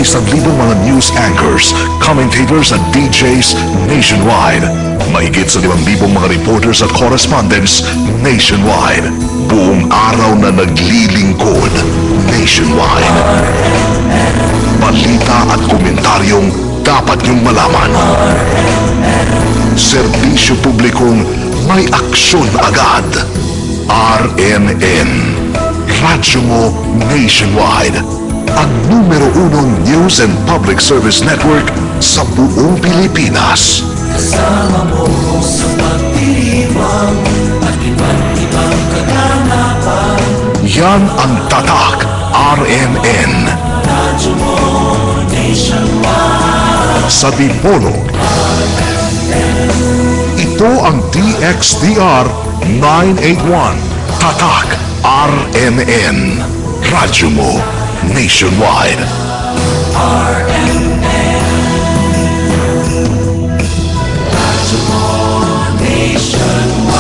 sa 1,000 mga news anchors, commentators at DJs nationwide. Mahigit sa 5,000 mga reporters at correspondents nationwide. Buong araw na naglilingkod nationwide. Balita at komentaryong dapat niyong malaman. Serbisyo publikong may aksyon agad. RNN, radyo mo nationwide. Ang numero 1 news and public service network sa buong Pilipinas. Kasama mo sa pagdiriwang at iba't ibang kaganapan. Yan ang tatak RNN. Radyo mo nationwide. Sa Dipolo. Ito ang DXDR 981. Tatak RNN. Radyo mo nationwide. RNN. Radyo mo nationwide.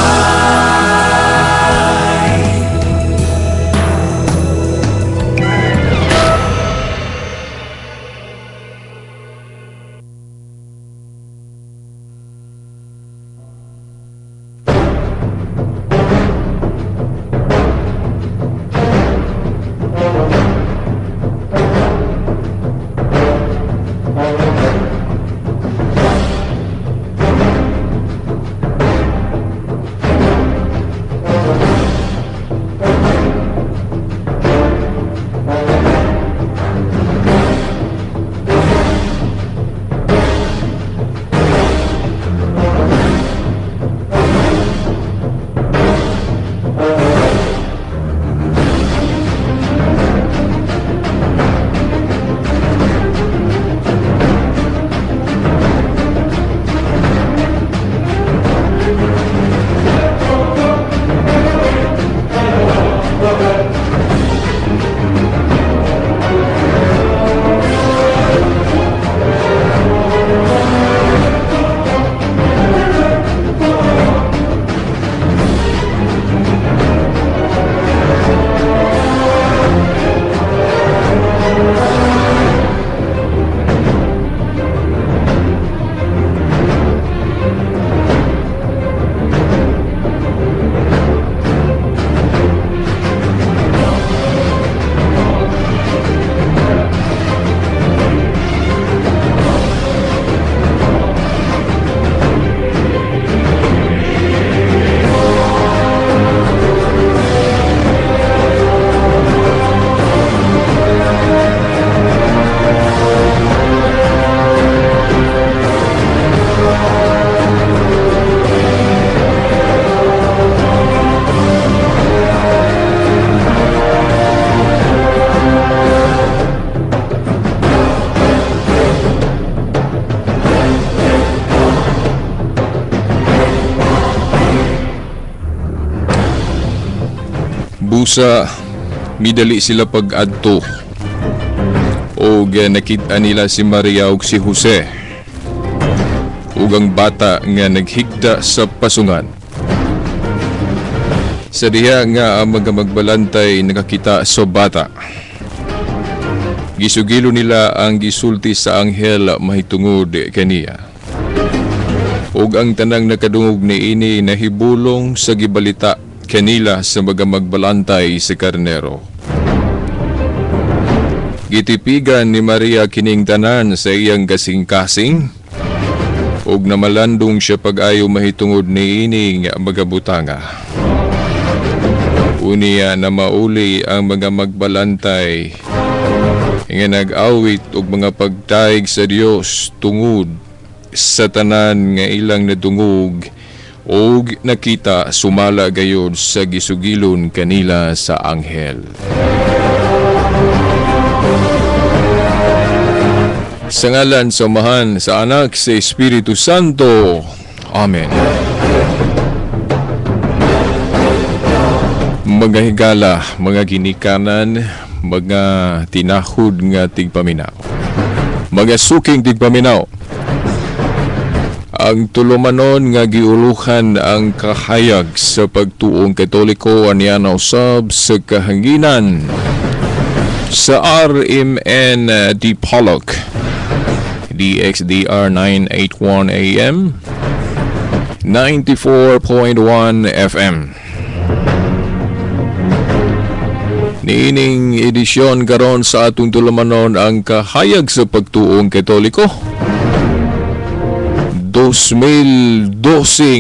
Busa, midali sila pag-adto. O nakita nila si Maria ug si Jose. Ug ang bata nga naghigda sa pasungan. Sa diha nga ang magbalantay nakakita sa bata. Gisugilo nila ang gisulti sa anghel mahitungod kaniya. Ug ang tanang nakadungog niini nahibulong sa gibalita kanila sa magbalantay sa karnero. Gitipigan ni Maria kining tanan sa iyang kasing-kasing ug namalandong siya pag-ayo mahitungod niini nga magabutanga. Uniya na mauli ang mga magbalantay nga nag-awit ug mga pagtaig sa Dios tungod sa tanan nga ilang nadungog og nakita sumala gayod sa gisugilon kanila sa anghel. Sa ngalan sa Amahan, sa Anak, sa Espiritu Santo. Amen. Mga higala, mga ginikanan, mga tinahod nga tigpaminaw. Mga suking tigpaminaw. Ang tulumanon nga giuluhan ang kahayag sa pagtuong Katoliko aniya na usab sa kahanginan sa RMN Dipolog DXDR 981 AM 94.1 FM. Niining edisyon karon sa atong tulumanon ang kahayag sa pagtuong Katoliko 2012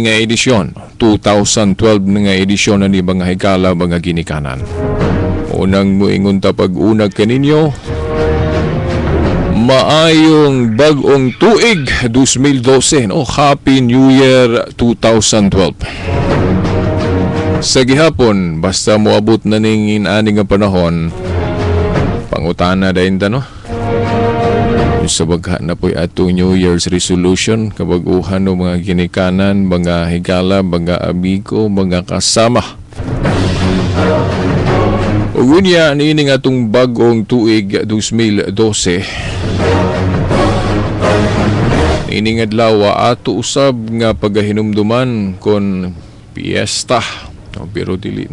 nga edisyon, 2012 nga edisyon na ni mga higala mga ginikanan. Unang muingon ta pag-unag kaninyo, maayong bagong tuig 2012. Happy New Year 2012. Sa gihapon, basta moabot na ning inani nga panahon, pangutana dayon ta no. Sa bagha na po'y atong New Year's resolution, kabaguhan ng mga ginikanan, mga higala, mga amigo, mga kasama. Ugunya, niining atong bagong tuig 2012. Niining adlaw ato usab nga pagahinumduman kon piyesta. Pero dili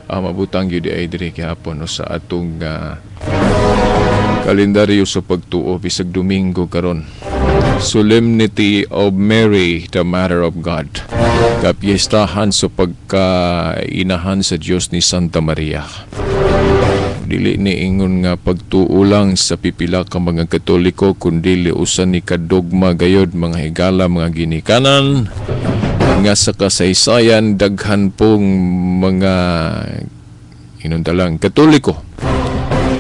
mabutang yun ay diri gihapon sa atong kalendaryo sa pagtuo bisag Domingo karon. Solemnity of Mary, the Mother of God. Kapiestahan sa pagkainahan sa Diyos ni Santa Maria. Dili ni ingon nga pagtuo lang sa pipila ka mga Katoliko, kundi usan ni kadogma gayod mga higala, mga ginikanan, nga sa kasaysayan daghan pong mga inundalang Katoliko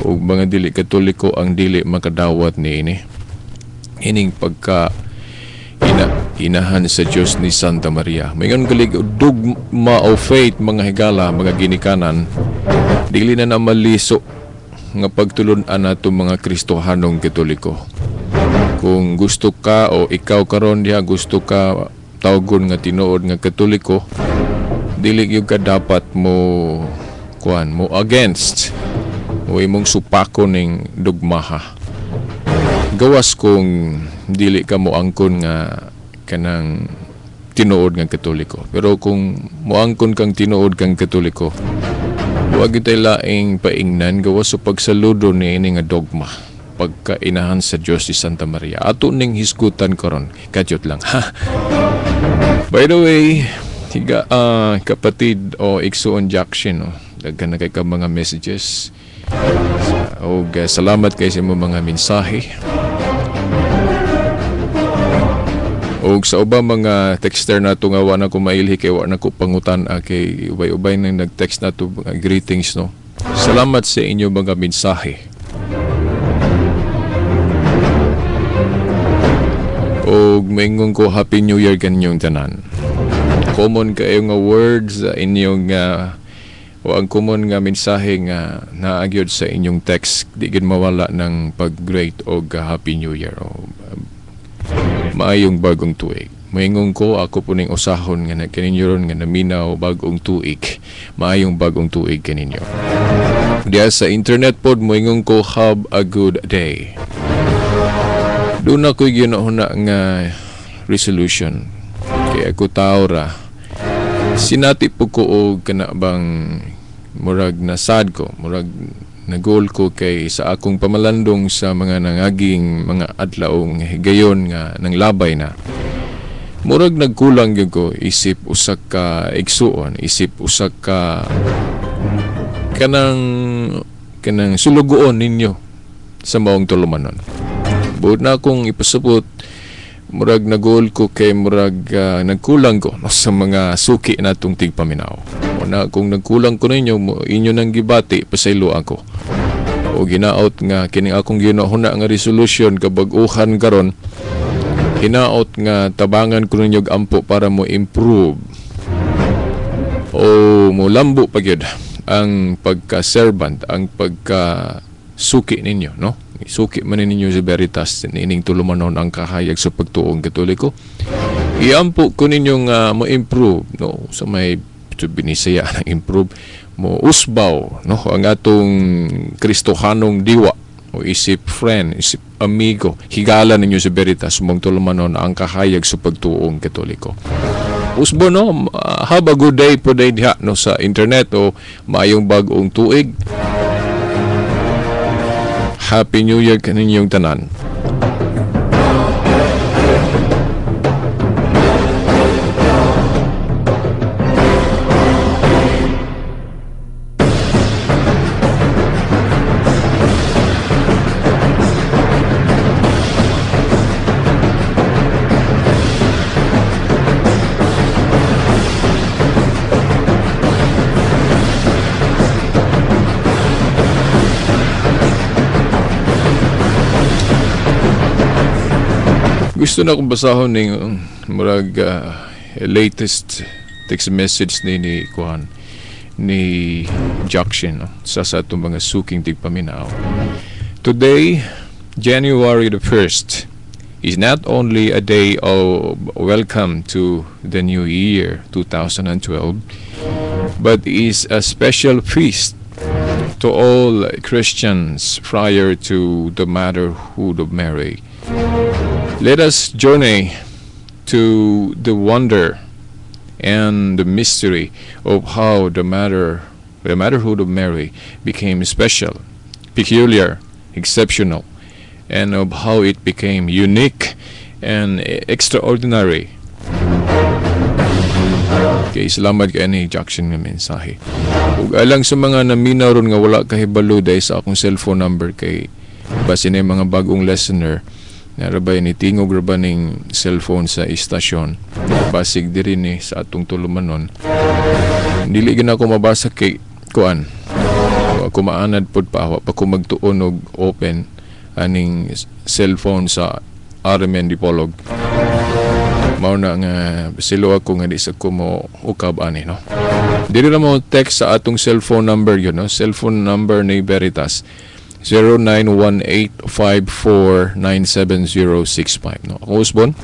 o mga dili Katoliko ang dili makadawat ni ini. Ining pagka inahan sa Diyos ni Santa Maria. Mayon galig dogma of faith mga higala, mga ginikanan, dili na maliso nga pagtulun-an nato mga Kristohanong Katoliko. Kung gusto ka o ikaw karon diha gusto ka tawgon nga tinuod nga Katoliko, dili gyud ka dapat mo against o imong supako ning dogmaha. Gawas kung dili ka mo angkon nga kanang tinuod nga Katoliko. Pero kung moangkon kang tinuod kang Katoliko, huwag itay laing paingnan gawas sa pagsaludo ni ini nga dogma pagkainahan sa Diyos si Santa Maria. Ato ning hisgutan karon, kadyot lang ha. By the way, kapatid o Igsoon Jackson, daghan na kay ka mga messages. O salamat kay sa mga mensahe. O sa ubang mga texter na ito nga wala ko mailhi kay wala ko pangutan kay ubay-ubay nang nag-text na ito mga greetings no. Salamat sa inyo mga mensahe. O maingon ko Happy New Year kanyong tanan. Common kayo nga words sa inyong o ang common nga mensahe nga naagyod sa inyong text di gid mawala ng pag-great o Happy New Year o maayong bagong tuig. Maingon ko ako po ning usahon nga kaninyo ron nga naminaw bagong tuig. Maayong bagong tuig kaninyo. Diya sa internet pod maingon ko have a good day. Doon ako'y ginahuna nga resolution. Kaya ako tao ra. Sinati po ko o kanabang murag nasad ko, murag nagol ko kay sa akong pamalandong sa mga nangaging mga adlaong higayon nga nang labay na. Murag nagkulang gyud ko isip usak ka igsuon, isip usak ka kanang sulugoon ninyo sa maong tulumanon. Buot na akong ipasabot, murag nagol ko kay murag nagkulang ko no, sa mga suki natong tigpaminaw. Na kung nagkulang ko ninyo, inyo nang gibati, pasaylo ako. O ginaot nga, kining akong ginahuna nga resolution kabag-uhan karon, hinaot nga tabangan ko ninyo ampo para mo improve o mo lambo pagyud ang pagka-servant, ang pagka-suki ninyo, no? Suki man ninyo sa Veritas, nining tulumanon ang kahayag sa pagtuong Katoliko. Iampo ko ninyo nga mo-improve, no? Sa may binisaya ng improve, mo usbaw, no? Ang atong Kristohanong diwa, o isip friend, isip amigo, higala ninyo sa Veritas, mong tulumanon ang kahayag sa pagtuong Katoliko. Usbo, no? Have a good day po day diha, no? Sa internet o mayong bagong tuig. Happy New Year kaninyong tanan. Gusto na akong basahon ng murag latest text message ni Kuan ni Jackson, no? sa atong mga suking tigpaminaw. Today, January the 1st, is not only a day of welcome to the new year 2012, but is a special feast to all Christians prior to the motherhood of Mary. Let us journey to the wonder and the mystery of how the motherhood of Mary became special, peculiar, exceptional, and of how it became unique and extraordinary. Okay, salamat kay ni Jackson nga mensahe. Ug alang sa mga naminaw ron nga wala kahibalo dahil sa akong cellphone number kay basin ay mga bagong listener narabay ni tingog ra ning cellphone sa istasyon basig diri ni sa atong tulumanon. Dili gina ako mabasa kay kuan. Ako maanad pod pa pa ko magtuon og open aning cellphone sa Armen Dipolog. Mao na nga silo ako nga di sa ko mo ukab ani, no. Dili ra mo text sa atong cellphone number yun, no. Cellphone number ni Veritas 0918-54-97065, no. Ako usbon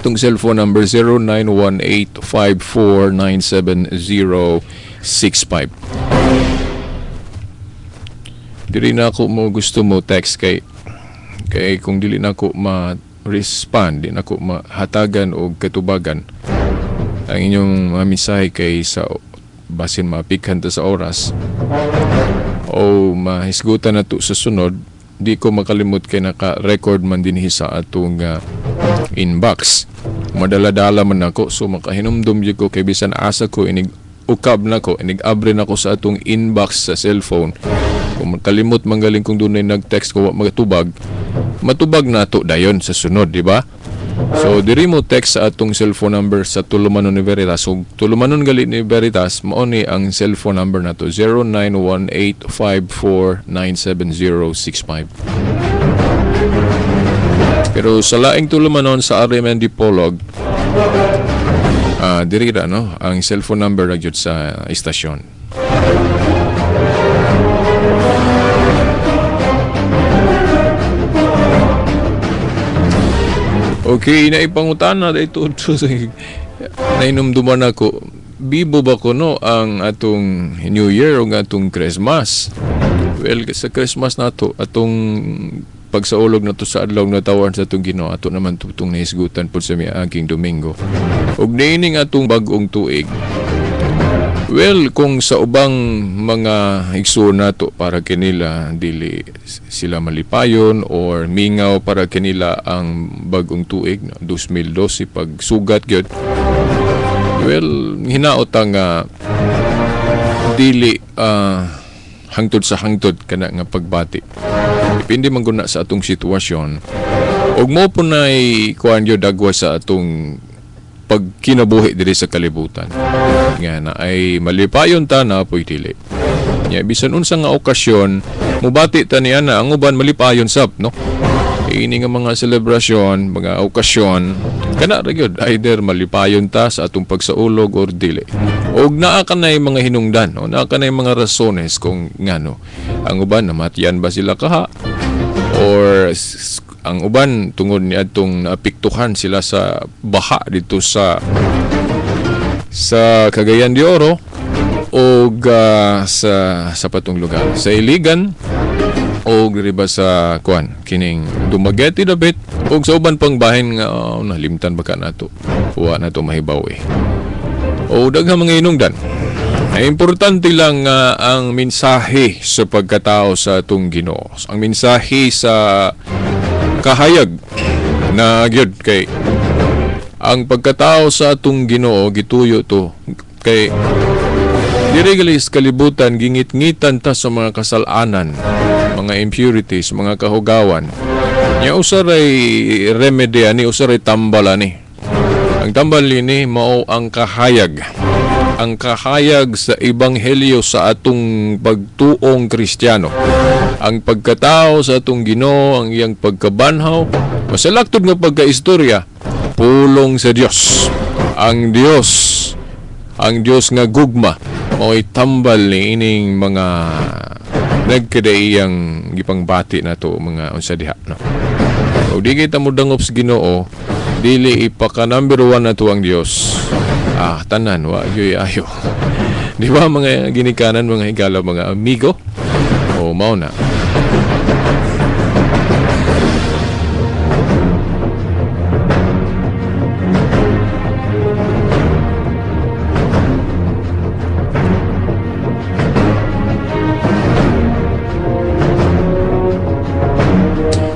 itong cellphone number 0918-54-97065. Dili na ako mo gusto mo text kay kung dili na ako ma-respond, di na ako mahatagan o katubagan ang inyong mensahe kay sa basin mapikhan ta sa oras o mahisgutan na to sa sunod. Di ko makalimot kay naka-record man din sa atong inbox. Madala-dala man ako, so makahinumdum yun ko kay bisan asa ko inig ukab na ko, inig abre na ko sa atong inbox sa cellphone. Kung makalimot manggaling kung doon ay nag-text ko matubag na to dayon sa sunod, di ba? So diri mo text sa atong cellphone number sa tulumanon ni Veritas. So tulumanon gali ni Veritas, mao ni ang cellphone number nato 0918-54-97065. Pero sa laing tulumanon sa Armen Dipolog, diri ra, no, ang cellphone number ra gyud sa istasyon. Okay, naipangutan na ito. Nainumduman ako. Bibo ba ko, no, ang atong New Year o atong Christmas? Well, sa Christmas na to, atong pagsaulog na to sa adlaw na tawan sa atong Ginoo, ato naman tutong nahisgutan po sa miaging Domingo. Og niining atong bag-ong tuig. Well, kung sa ubang mga igsoon nato para kanila dili sila malipayon or mingaw para kanila ang bagong tuig, no, 2012 pag sugat gyud. Well, hinaot ang dili hangtod sa hangtod kana nga pagbati. Depende man guna sa atong sitwasyon. Og mo po nay kuan gyud dagwa sa atong pagkinabuhi diri sa kalibutan. Nga na ay malipayon ta na apoy dili. Nya bisan unsa nga okasyon, mubati ta niya na ang uban malipayon sab, no? Ini nga mga selebrasyon, mga okasyon, kana ra gyud either malipayon ta sa atong pagsaulog or dili. Og naa kanay mga hinungdan, no? Naa kanay mga rasones kung ngano ang uban namatian ba sila kaha or ang uban tungod ni atong naapektuhan sila sa baha dito sa Cagayan de Oro o sa patong lugar sa Iligan o riba sa kuan kining Dumaguete Dabit o sa uban pang bahin nga nalimtan baka nato wa nato mahibaw o daghang mga hinungdan. Importante lang nga ang mensahe sa pagkatao sa atong Ginoo. Ang mensahe sa kahayag na gyud kay ang pagkatao sa atong Ginoo gituyo to kay diri galis kalibutan gingit-ngitan ta sa mga kasalanan, mga impurities, mga kahugawan. Nya usaray remedy ani usaray tambal ani. Ang tambal ni mao ang kahayag. Ang kahayag sa ebanghelyo sa atong pagtuong Kristiyano. Ang pagkatao sa atong Ginoo, ang iyang pagkabanhaw, masalaktod nga pagkaistorya, pulong sa Dios. Ang Dios nga gugma, mo'y tambal ni ining mga nagkadaiyang gipangbati na to mga unsa diha, no? O di kita mo dangop sa Ginoo, dili ipaka number 1 na to ang Dios. Tanan wa yoy ayo. Di ba mga ginikanan, mga higala, mga amigo? O mao na.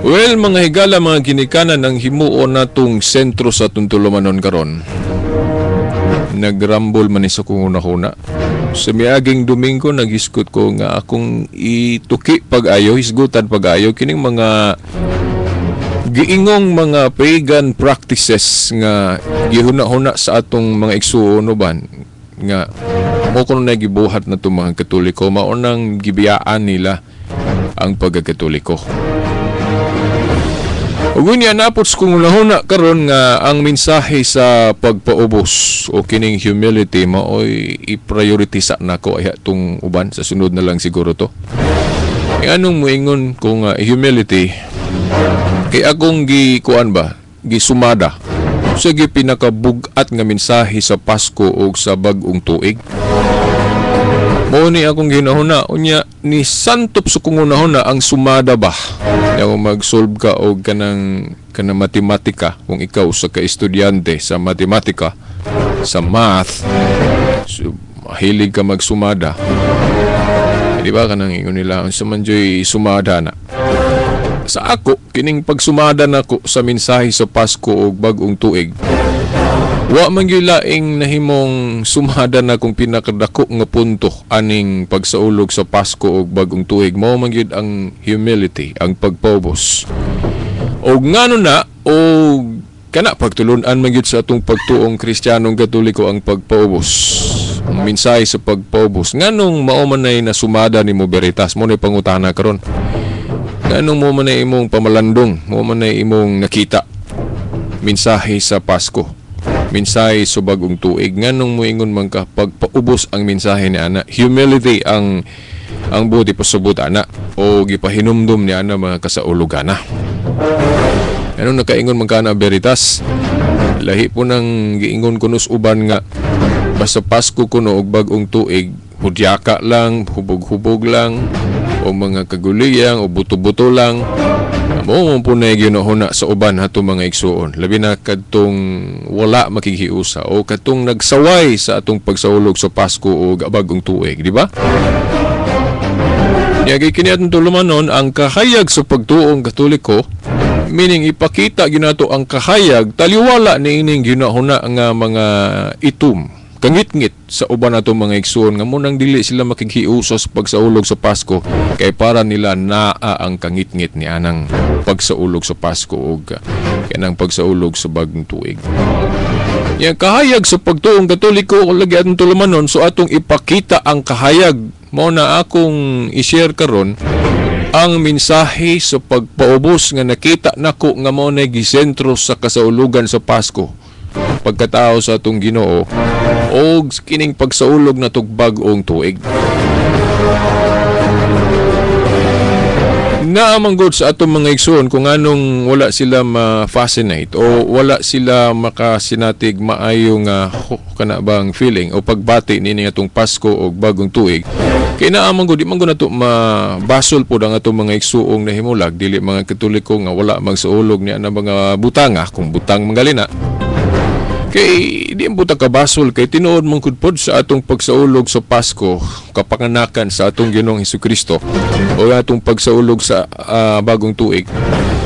Well, mga higala, mga ginikanan, ang himuon natong sentro sa atong tulumanon karon. Nagrambol man sa kung una-una. Sa miaging Domingo, nagiskot ko nga akong ituki pag-ayo, hisgutan pag-ayo, kining mga giingong mga pagan practices nga gihuna-huna sa atong mga igsuonoban nga mo kuno na gibuhat na itong mga Katoliko, maunang gibiyaan nila ang pagkakatoliko. Ug unya napots kung unahuna karon nga ang mensahe sa pagpaubos o kining humility maoy i-prioritize nako ay atong uban sa sunod na lang siguro to. Anong moingon kung humility kay akong gikuan ba gisumada sa pinakabugat nga mensahe sa Pasko o sa bag-ong tuig. Mao ni akong ginahuna unya ni santop sa kung unahuna ang sumada ba yung mag-solve ka o kanang matematika kung ikaw sa ka-estudyante sa matematika sa math so, mahilig ka magsumada di ba kanang ingon nila sa manjoy sumada na sa ako kining pagsumada nako sa mensahe sa Pasko o bag-ong tuig wa man gyud laing nahimong sumada na kung pinakadako nga punto aning pagsaulog sa Pasko ug bag-ong tuig mao man gyud ang humility, ang pagpaubos. Og ngano na o kana pagtulon-an man gyud sa atong pagtuong Kristiyanong Katoliko ang pagpaubos. Ang mensahe sa pagpaubos nganong mao man nay nasumada nimo Veritas mo nay pangutana karon. Nganong mo man nay imong pamalandong, mo man nay imong nakita mensahe sa Pasko. Mensahe sa bag-ong tuig nganong moingon man ka pagpaubos ang mensahe ni ana humility ang buti pasabot ana o gipahinumdum ni ana mga kasaulugan na anong nakaingon man kana Veritas lahi po nang giingon kunos uban nga basta Pasko kuno og bag-ong tuig hudyaka lang hubog-hubog lang o mga kaguliyang o buto-buto lang mo po na ginahuna sa uban hato mga igsuon labi na kadtong wala makikiusa o kadtong nagsaway sa atong pagsaulog sa Pasko o bag-ong tuig di ba? Yagi kini atong tulumanon ang kahayag sa pagtuong Katoliko meaning ipakita ginato ang kahayag taliwala ni ining ginahuna nga mga itum kangit-ngit sa uban nato mga igsuon nga munang dili sila makikiusa sa pagsaulog sa Pasko kay para nila naa ang kangit-ngit ni anang pagsaulog sa Pasko ug kanang pagsaulog sa bag-ong tuig. Yang kahayag sa pagtuong Katoliko o lagi atong tulumanon so atong ipakita ang kahayag mao na akong i-share karon ang mensahe sa pagpaubos nga nakita nako nga mao na gisentro sa kasaulugan sa Pasko pagkatao sa atong Ginoo o kining pagsaulog na tog bag-ong tuig. Naamanggod sa atong mga igsoon kung anong wala sila ma-fascinate o wala sila makasinatig maayong kana bang feeling o pagbati nini atong Pasko o bagong tuig. Kaya naamanggod di man gud nato mabasol pod ang atong mga igsoong nahimulag dili mga Katoliko nga wala magsaulog niya na mga butanga kung butang manggalina. Kay di mo ta kabasol kay tinuod mong kudpod sa atong pagsaulog sa Pasko, kapanganakan sa atong Ginoong Hesukristo o atong pagsaulog sa bagong tuig.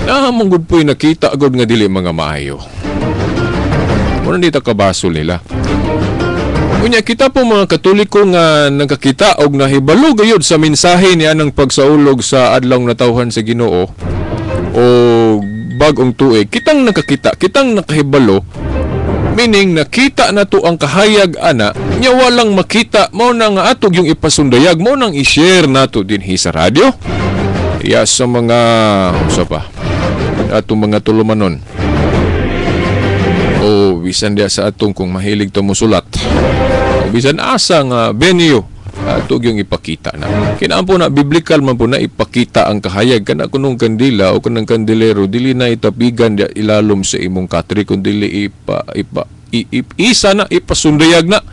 Mong gudpoy nakita agad nga dili mga maayo. Muna di ta kabasol nila. Unya kita po mga Katoliko nga nagkakita og nahibalo gayud sa mensahe ni anang pagsaulog sa adlaw natawhan sa Ginoo o bagong tuig. Kitang nakakita, kitang nakahibalo. Meaning, nakita na to ang kahayag, ana, nya walang makita, mo nang atog yung ipasundayag, mo nang i-share na to din sa radyo. Iya sa mga, usa pa, atong mga tulumanon. O, bisan dia sa atong kung mahilig to musulat. O, bisan asa nga venue, atog yung ipakita na. Kinaan po na, biblical man po na ipakita ang kahayag, kana kunong kandila o kanang kandilero, dili na itapigan dia ilalom sa imong katri, kundi dili isa na, ipasundayag na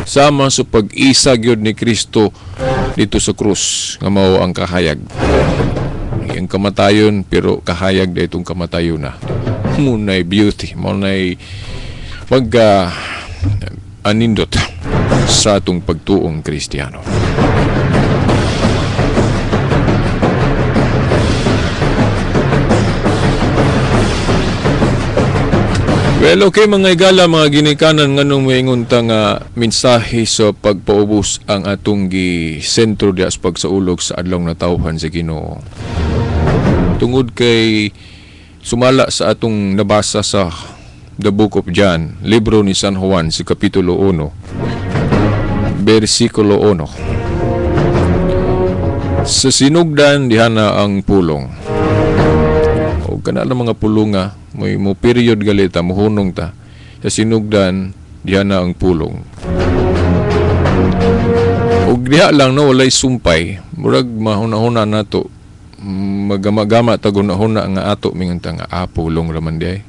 sama sa pag-isa gyud ni Kristo dito sa krus nga mao ang kahayag. Ang kamatayon pero kahayag da itong kamatayon na. Munay beauty, munay anindot sa atong pagtuong Kristiyano. Well, okay mga igala, mga ginikanan nganong maingon ta nga mensahe sa pagpaubos ang atong sentro diya sa pagsaulog sa adlaw natawhan sa Ginoo. Tungod kay sumala sa atong nabasa sa The Book of John, libro ni San Juan, sa kapitulo 1, versikulo 1. Sa sinugdan dihana ang pulong. O kana lang mga pulonga, may mo period galita, muhunong ta. Sa sinugdan dihana ang pulong. O diha lang no, walay sumpay. Murag mahuna-huna nato. Magama-gama tagunahuna nga ato mingunta nga pulong raman diay.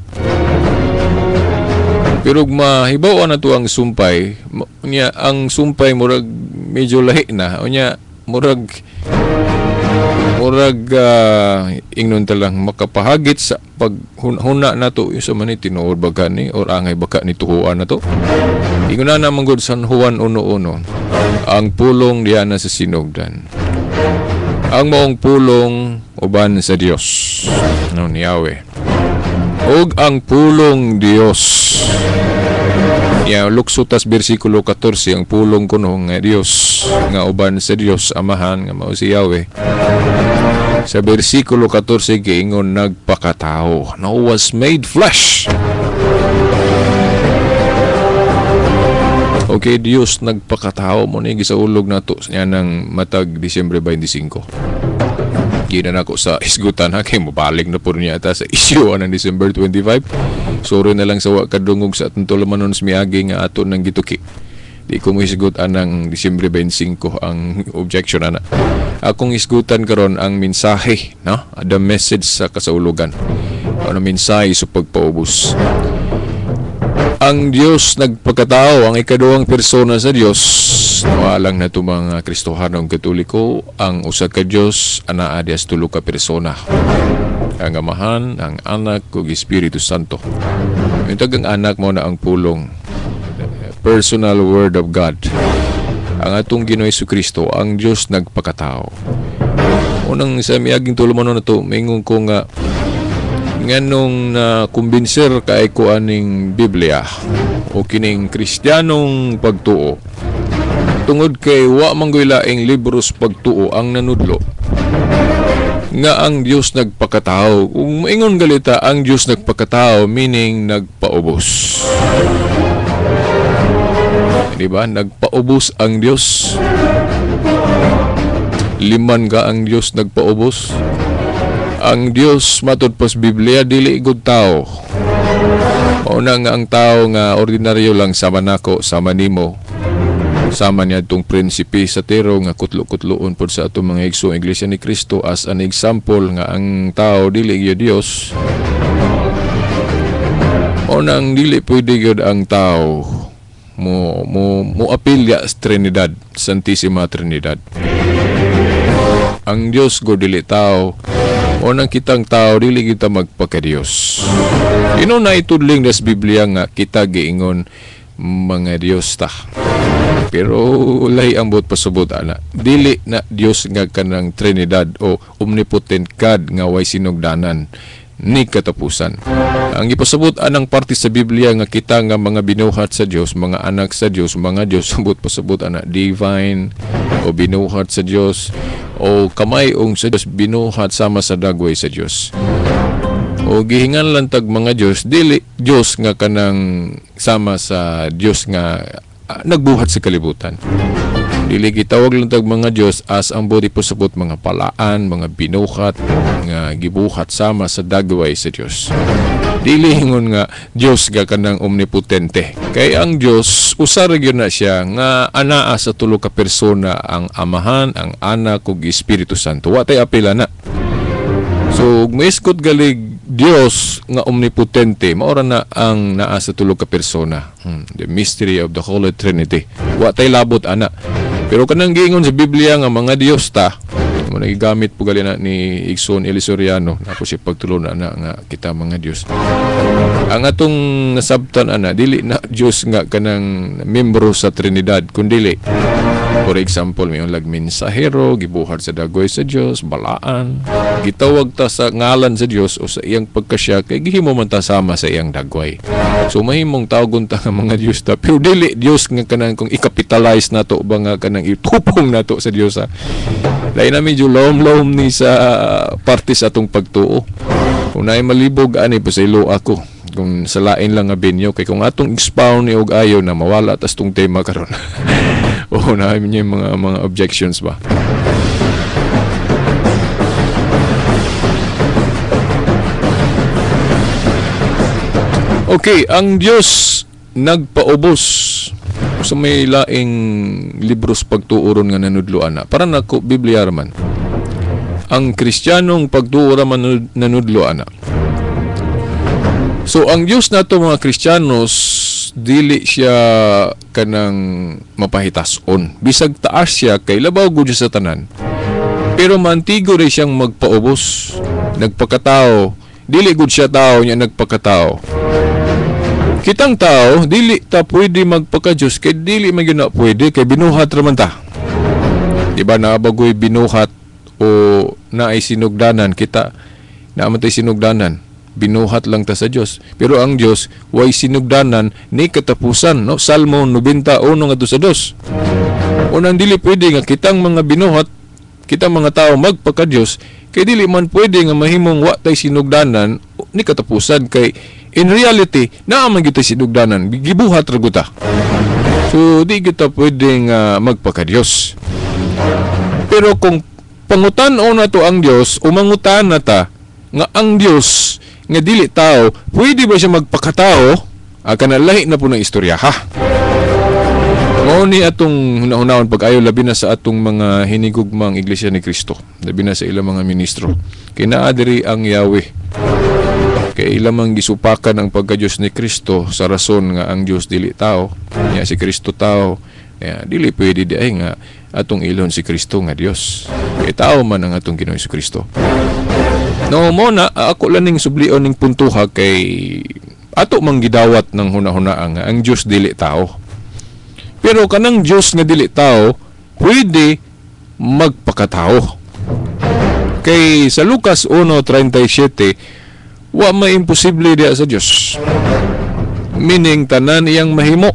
Pero mahibaw na to ang sumpay, niya ang sumpay murag medyo lahi na. Unya murag ingnon talang makapahagit sa paghuna nato sa man tinuod baka ni or angay baka ni tuhuan nato. Inguna na manggod San Juan 1:1. Ang pulong diha na sa sinugdan. Ang maong pulong uban sa Dios. No ni Yahweh. Og ang pulong Dios. Luksutas versikulo 14, ang pulong kuno nga Dios nga uban sa Dios amahan nga mao si Yahweh. Sa versikulo 14 giingon nagpakatao, now was made flesh. Okay, Dios nagpakatao mo ni gisaulog nato niya ng matag Disyembre 25. Gina na ako sa isgutan ha, kay mabalik na po niya ata sa issue ng December 25. Sorry na lang sa wakadungog sa atong tulamanon sa miagi nga ato ng gituki. Di ko mo isgutan ng Disyembre 25 ang objection na. Akong isgutan karon ang mensahe, no? The message sa kasaulugan. Ano mensahe sa pagpaubos. Ang Diyos nagpagkatao, ang ikaduhang persona sa Diyos. Nawalang na ito mga Kristohanong Katoliko, ang usa ka Diyos, anaa dias tulo ka persona. Ang Amahan, ang Anak, ug Espiritu Santo. Yung tagang anak mo na ang pulong. Personal Word of God. Ang atong Ginoong Hesukristo, ang Diyos nagpakatao. Unang sa miaging tulumanon na ito, maingon ko nga, nganong kumbinser kay ko aning Biblia o kining Kristiyanong pagtuo tungod kay wa manggoy laing libros pagtuo ang nanudlo nga ang Dios nagpakatao. Kung maingon galita ang Dios nagpakatao, meaning nagpaubos, di ba? Nagpaubos ang Dios. Liman ka ang Dios nagpaubos. Ang Dios matod pas Biblia dili gud tao. Mauna nga ang tao nga ordinaryo lang sama nako, sama nimo. Sama niya itong prinsipe sa tero nga kutlo-kutloon pod sa atong mga igsoong Iglesia ni Cristo as an example nga ang tao dili gyud Dios. Mauna ang dili pwede gyud ang tao mo apilya sa Trinidad, Santissima Trinidad. Ang Dios go dili tao. O nang kitang tao, dili kita magpaka-Diyos. Na itudling das Biblia nga kita giingon mga Diyos ta. Pero lay ang buot pasubot ana. Dili na Diyos nga kanang Trinidad o omnipotent God nga way sinugdanan ni katapusan. Ang ipasabot anang parte sa Biblia nga kita nga mga binuhat sa Dios, mga anak sa Dios, mga Dios sabot pasabot ana divine o binuhat sa Dios o kamayong sa Dios binuhat sama sa dagway sa Dios. O gihingan lang tag mga Dios dili Dios nga kanang sama sa Dios nga nagbuhat sa kalibutan. Dili gitawag lang tag mga Dios as ang body pasabot mga palaan, mga binuhat nga gibuhat sama sa dagway sa Dios. Dili hingon nga Dios ga kanang omnipotente. Kay ang Dios usa ra gyud na siya nga anaa sa tulo ka persona, ang Amahan, ang Anak ug Espiritu Santo. Wa tay apila na. So miskot galig Dios nga omnipotente maora na ang naa sa tulo ka persona. The mystery of the Holy Trinity. Wa tay labot ana. Pero kanang giingon sa Biblia nga mga Dios ta, mo nagigamit po gali na ni Igsoon Elisoriano na po siya pagtulon na nga kita mga Dios. Ang atong nasabtan ana dili na Dios nga kanang membro sa Trinidad kundi for example mayong mensahero gibuhat sa dagway sa Dios, balaan, gitawag ta sa ngalan sa Dios o sa iyang pagkasya kay gihimo man ta sama sa iyang dagway. So mahimong tawgon ta nga mga Dios ta pero dili Dios nga kanang kung i-capitalize nato ba nga kanang itupong nato sa Dios ha. Lain na medyo lom-lom ni sa parte sa atong pagtuo. Kung naay malibog ani pa sa ilo ako kung sa lain lang nga binyo kay kung atong expound ni og ayo na mawala tas tong tema karon. O naay niya mga objections ba. Okay, ang Dios nagpaubos sa may laing libros pagtuuron nga nanudloan na. Para nako Biblia raman. Ang Kristiyanong pagtuo raman nanudloan na. So ang Dios nato mga Kristiyanos dili siya kanang mapahitason. Bisag taas siya kay labaw gud sa tanan. Pero mantigo rin siyang magpaubos. Nagpakatao. Dili gud siya tao niya nagpakatao. Kitang tao, dili ta pwede magpaka-Diyos kay dili man yun na pwede kay binuhat raman ta. Diba na bagoy binuhat o na ay sinugdanan kita na amatay sinugdanan. Binuhat lang ta sa Diyos. Pero ang Diyos way sinugdanan ni katapusan, no? Salmo 91 nga sa 2. Unang dili pwede nga kitang mga binuhat, kitang mga tao magpaka-Diyos kay dili man pwede nga mahimong wa tay sinugdanan ni katapusan kay in reality naa man kita sinugdanan gibuhat ra guta. So di kita pwede nga magpaka-Diyos. Pero kung pangutan-o na to ang Diyos, umangutan na ta nga ang Diyos nga dili tao, pwede ba siya magpakatao? Kanalahi na po ng istorya, ha? Mao ni atong hunahunahon pag-ayo labi na sa atong mga hinigugmang Iglesia ni Cristo, labi na sa ilang mga ministro. Kinaadiri ang Yahweh. Kay ilamang gisupakan ang pagka-Diyos ni Cristo sa rason nga ang Diyos dili tao, niya si Cristo tao. Kaya dili pwede di ay nga atong ilon si Cristo nga Dios. Kay tao man ang atong Ginoong Kristo. No mo na ako lang ning sublion ning puntuha kay ato mang gidawat ng hunahuna ang Dios dili tao. Pero kanang Dios nga dili tao pwede magpakatao. Kay sa Lucas 1:37 wa may imposible diya sa Dios. Meaning tanan iyang mahimo.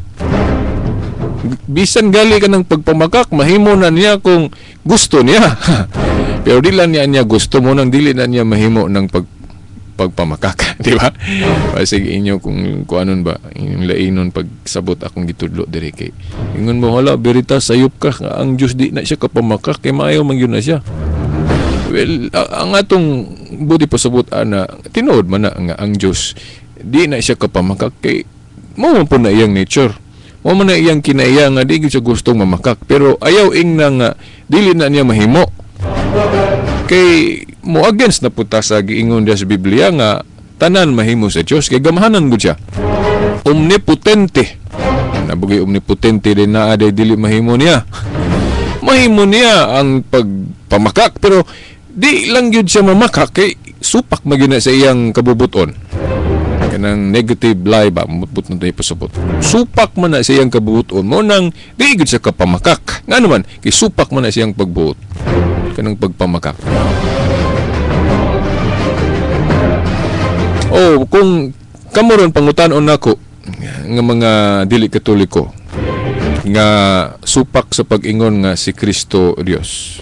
Bisan gali ka ng pagpamakak, mahimo na niya kung gusto niya. Pero di lang niya gusto mo nang dili na niya mahimo ng pagpamakak, di ba? Sige inyo kung anon ba, yung lainon pagsabot akong gitudlo diri kay. Ingon mo hala, veritas sayop ka, ang Dios di na siya kapamakak kay maayo man gyud na siya. Well, ang atong budi pasabot ana, tinuod man na nga ang Dios di na siya kapamakak kay mao man po na iyang nature. Mao man na iyang kinaiya nga di gyud siya gustong mamakak, pero ayaw ingna nga dili na niya mahimo. Kay mo against na puta sa giingon dia sa Biblia nga tanan mahimo sa Dios kay gamahanan gud siya. Omnipotente. Nabugi omnipotente din na aday dili mahimo niya. Mahimo niya ang pagpamakak pero di lang yun siya mamakak kay supak magina sa iyang kabubuton. Kanang negative lie ba, mabut na tayo pasabot. Supak man na sa iyang kabubuton mo nang di yun siya kapamakak. Nga naman, kay supak man na siyang pagbuot. Kanang pagpamakak. Oh, kung kamuron pangutanon nako nga mga dili katoliko nga supak sa pag-ingon nga si Kristo Dios.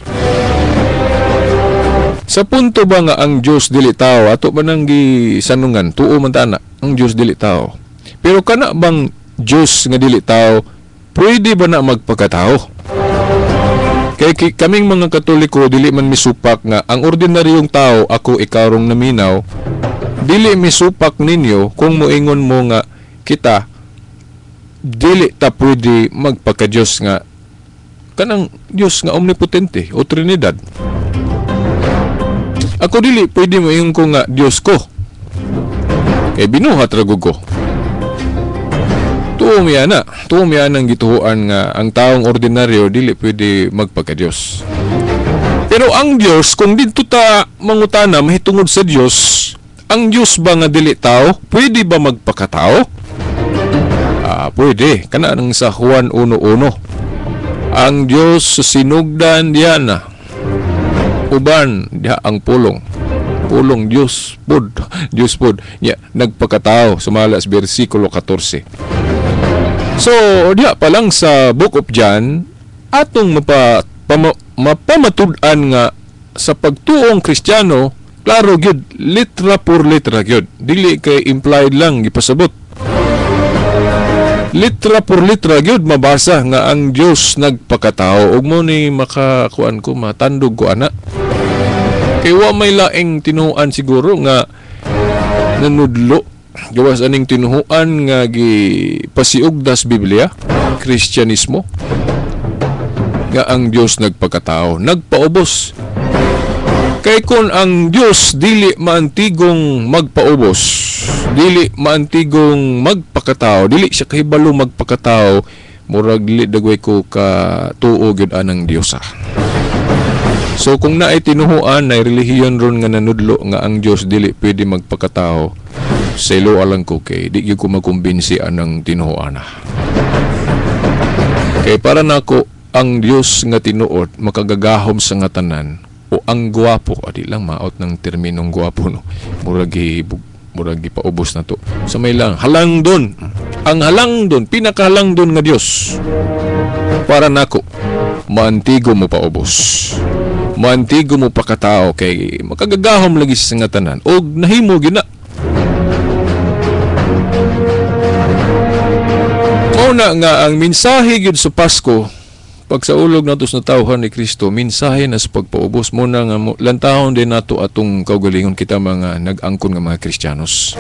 Sa punto ba nga ang Dios dili tao ato ba nang gisanungan tuo man ta na ang Dios dili tao. Pero kana bang Dios nga dili tao pwede ba na magpakatao? Kay kaming mga katoliko dili man misupak nga ang ordinaryong tao ako ikarong naminaw. Dili misupak ninyo kung moingon mo nga kita dili ta pwede magpaka-Diyos nga kanang Diyos nga omnipotente o Trinidad. Ako dili pwede moingon ko nga Diyos ko. Kay binuhat ra gud ko. Tuo miya nang gituhuan nga ang taong ordinaryo dili pwede magpaka-Diyos. Pero ang Diyos kung didto ta mangutana mahitungod sa Diyos, ang Diyos ba nga dili tao? Pwede ba magpakatao? Pwede. Kana nang sa Juan 1:1. Ang Diyos sinugdan diya na. Uban diya ang pulong. Pulong Diyos pod. Diyos pod. Ya, nagpakatao. Sumalas versikulo 14. So, diya pa lang sa Book of John, atong mapamatud-an nga sa pagtuong Kristiyano, klaro gyud, litra por litra gyud. Dili kay implied lang gipasabot. Litra por litra gyud mabasa nga ang Dios nagpakatao. Ug mo ni makakuan ko matandog ko ana. Kay wa may laing tinuan siguro nga nanudlo. Gawas aning tinuhuan nga gipasiugdas Biblia, Kristyanismo. Nga ang Dios nagpakatao, nagpaubos. Kay kung ang Diyos dili maantigong magpaubos, dili maantigong magpakatao, dili siya kahibalo magpakatao, murag dili dagway ko ka tuo gyud anang Diyosa. So kung naay tinuhuan na relihiyon ron nga nanudlo nga ang Dios dili pwede magpakatao, selo alang ko kay di gyud ko makumbinsi anang tinuhuan na. Kay para nako ang Dios nga tinuod makagagahom sa nga tanan. O ang guwapo, adi lang maot ng terminong guwapo, no? Muragi paubos na to. So may lang, halang doon. Ang halang doon, pinakahalang doon nga Diyos. Para nako, maantigo mo paubos. Maantigo mo pakatao kay makagagahom lagi sa nga tanan. O nahimo gina. Una nga, ang mensahe gyud sa Pasko, pag sa ulog nato sa tawhan ni Kristo, mensahe na sa pagpaubos mo na nga lantahon din nato atong kaugalingon kita mga nag-angkon nga mga Kristiyanos.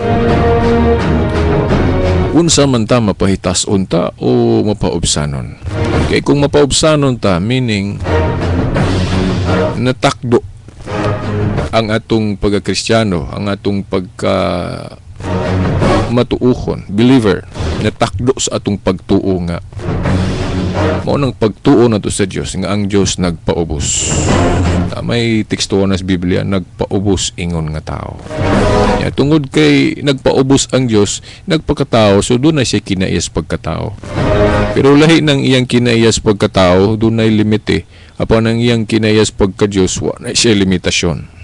Unsa man ta mapahitas unta o mapaubsanon. Kay kung mapaubsanon ta, meaning natakdo ang atong pagka-Kristiyano, ang atong pagka matuuhon, believer, natakdo sa atong pagtuo nga mao nang pagtuo na to sa Dios nga ang Dios nagpaubos. May teksto na sa Biblia, nagpaubos ingon nga tao. Ya, tungod kay nagpaubos ang Dios, nagpakatao, so doon na siya kinaias pagkatao. Pero lahi ng iyang kinaias pagkatao, doon na limite. Apan ang iyang kinaias pagka-Dios, wala na siya limitasyon.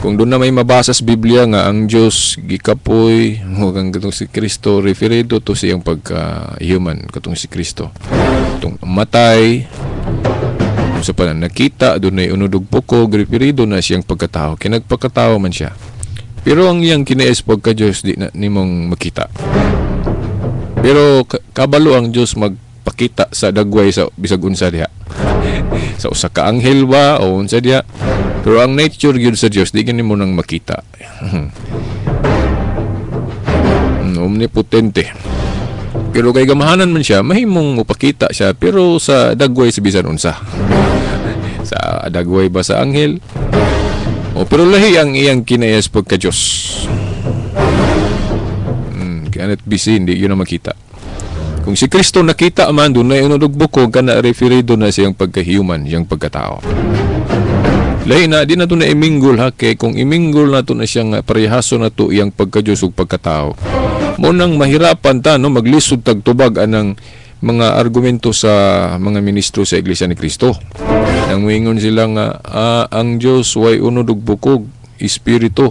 Kung doon na may mabasa sa Biblia nga ang Diyos gikapoy, hanggang katong si Kristo, referido to siyang pagka-human, katong si Kristo. Itong matay, sa pananakita, doon na unudog pukog, referido na siyang pagkatao. Kinagpagkatao man siya. Pero ang iyang kinais pagka-Diyos, di na nimong makita. Pero kabalo ang Diyos magpakita sa dagway sa bisag unsa diha. Sa usa ka anghel ba o unsa diha. Pero ang nature yun sa Diyos, di ganun mo nang makita. Omnipotente. Pero kay gamahanan man siya, mahimong mupakita siya, pero sa dagway sa bisan unsa. Sa dagway ba sa anghel? Pero lahi ang iyang kinayas pagka-Diyos. Kana't busy, hindi yun na makita. Kung si Kristo nakita man doon na inudugbukog, kana referido na siyang pagka-human, siyang pagkatao. Lahi na, di na ito na iminggol ha, kay kung iminggol na ito na siyang parehaso na ito iyang pagka-Diyos ug pagkatao. Munang mahirapan ta, no, maglisod tagtubag anang mga argumento sa mga ministro sa Iglesia ni Kristo. Nang moingon sila nga, ang Diyos way unod ug bukog, Espiritu.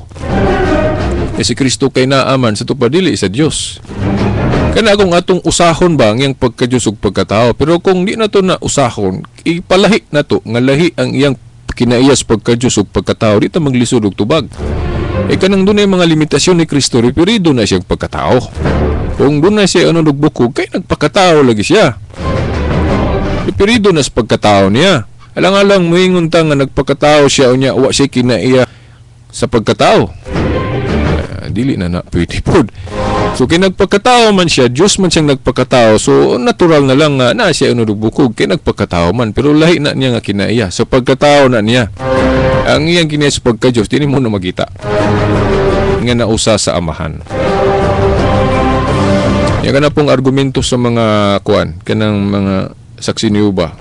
E si Kristo kay naaman sa tupadili sa Diyos. Kana kung atong usahon ba ang iyang pagka-Diyos ug pagkatao, pero kung di na ito na usahon, ipalahi na ito, nga lahi ang iyang kinaiyas pagka-Diyos ug pagkatao, di ta maglisod og tubag. E kanang dunay mga limitasyon ni Kristo, referido na siyang pagkatao. Kung doon na siya unod ug bukog, kay nagpakatao lagi siya. Referido na sa pagkatao niya. Alang-alang moingon ta nga nagpakatao siya unya wa siya kinaiya sa pagkatao. Dili na pwede pod. So kay nagpakatao man siya, Diyos man siyang nagpakatao, so natural na lang nga na siya unod ug bukog kay nagpakatao man, pero lahi na niya nga kinaiya sa pagkatao na niya. Ang iyang kinaiya sa pagka-Diyos dili mo na makita nga nausa sa amahan. Yan ka na pong argumento sa mga kuan, kanang mga saksi ni Uba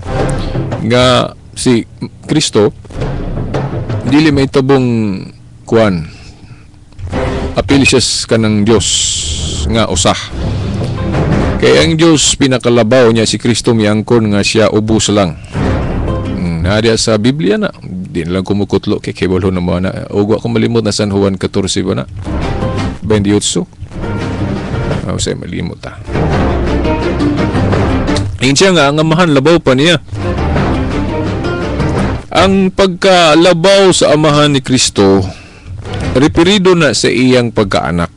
nga si Kristo dili may tabong kuan, apil siya kanang Diyos nga usah. Kaya ang Diyos pinakalabaw niya si Kristo miangkon nga siya ubos lang. Nadiya sa Biblia na, di na lang kumukutlo kay kibalo na mga na. Ugwa ko malimot na San Juan 14 ba na? 28. Say malimot ta. Ayun siya nga, ang amahan labaw pa niya. Ang pagkalabaw sa amahan ni Kristo, referido na sa iyang pagkaanak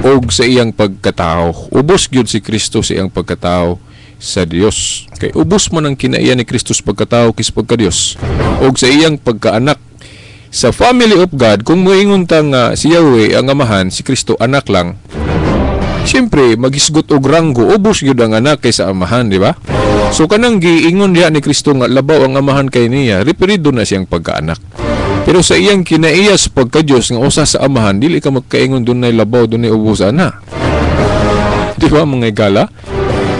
o sa iyang pagkatao. Ubos gyud si Kristo sa iyang pagkatao sa Dios. Kay ubos man ang kinaiya ni Kristo sa pagkatao kis pagka-Dios o sa iyang pagkaanak. Sa family of God, kung moingon ta nga si Yahweh ang amahan, si Kristo anak lang, siyempre magisgot og ranggo, ubos gyud ang anak kaysa amahan, di ba? So kanang giingon diha ni Kristo nga labaw ang amahan kay niya, referido na siyang pagkaanak. Pero sa iyang kinaiya sa pagka-Diyos nga usa sa amahan, dili ka magkaingon dunay labaw, dunay ubos ana. Di ba mga igala?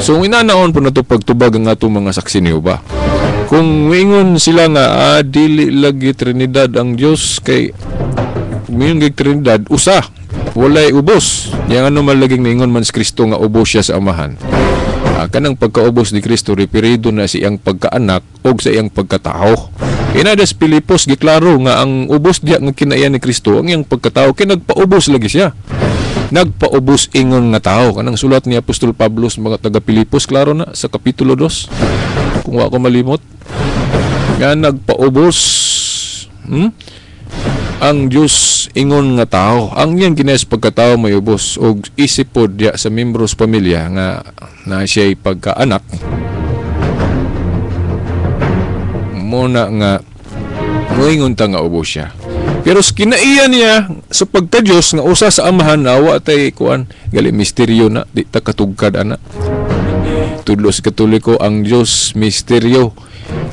So inanaon po na ito pagtubag ang atong mga saksi niyo ba? Kung ingon sila nga dili lagi Trinidad ang Diyos, kay mingon gig Trinidad usa, walay ubos. Yang ano malaging ningon man si Kristo nga ubos siya sa amahan. Kanang pagkaubos ni Kristo referido na sa iyang pagkaanak o sa iyang pagkatao. Inadas Pilipos giklaro nga ang ubos diya nga kinaiya ni Kristo ang iyang pagkatao, kay nagpaubos lagi siya. Nagpaubos ingon nga tao. Kanang sulat ni Apostol Pablo sa mga taga Pilipos, klaro na sa kapitulo 2. Kung wa ko malimot. Nga nagpaubos. Ang Diyos ingon nga tao. Ang iyang kinaiya sa pagkatao may ubos og isip pod diya sa membros pamilya nga na siya'y pagkaanak. Muna nga moingon ta nga ubos siya. Pero kinaiya niya sa pagka-Diyos nga usa sa amahan na wa tay kuan gali misteryo na di ta katugkad ana. Tudlo sa Katoliko ang Diyos misteryo.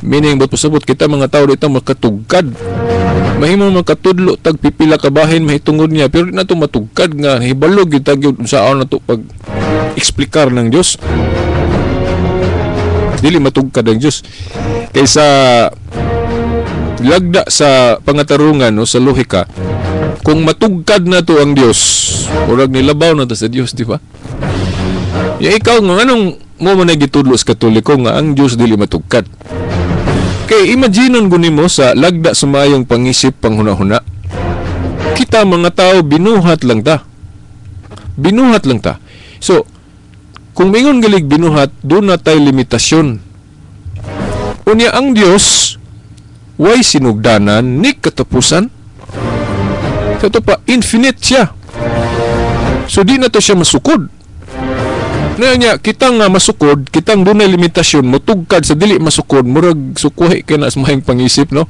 Meaning ba't pasabot kita mga tao di ta makatugkad. Mahimo makatudlo tag pipila ka bahin mahitungod niya, pero di na to matugkad nga hibalog gyud tag unsaon na to pag eksplikar ng Diyos. Dili matugkad ang Diyos. Kaysa lagda sa pangatarungan no, sa lohika, kung matugkad na to ang Diyos, urag nilabaw na to sa Diyos, di ba? Ya ikaw nga anong mo man gitudlo sa Katoliko nga ang Diyos dili matugkad. Kay imaginon guni mo sa lagda sumayong pangisip panghuna-huna. Kita mga tao binuhat lang ta. Binuhat lang ta. So kung mingon galig binuhat, doon na tayo limitasyon. Unya ang Diyos way sinugdanan ni katapusan. So ito pa, infinite siya. So di na to siya masukod. Nga kita nga masukod, kitang doon na limitasyon, mutugkad sa dili masukod, murag sukuhi ka na sa mahing pangisip, no?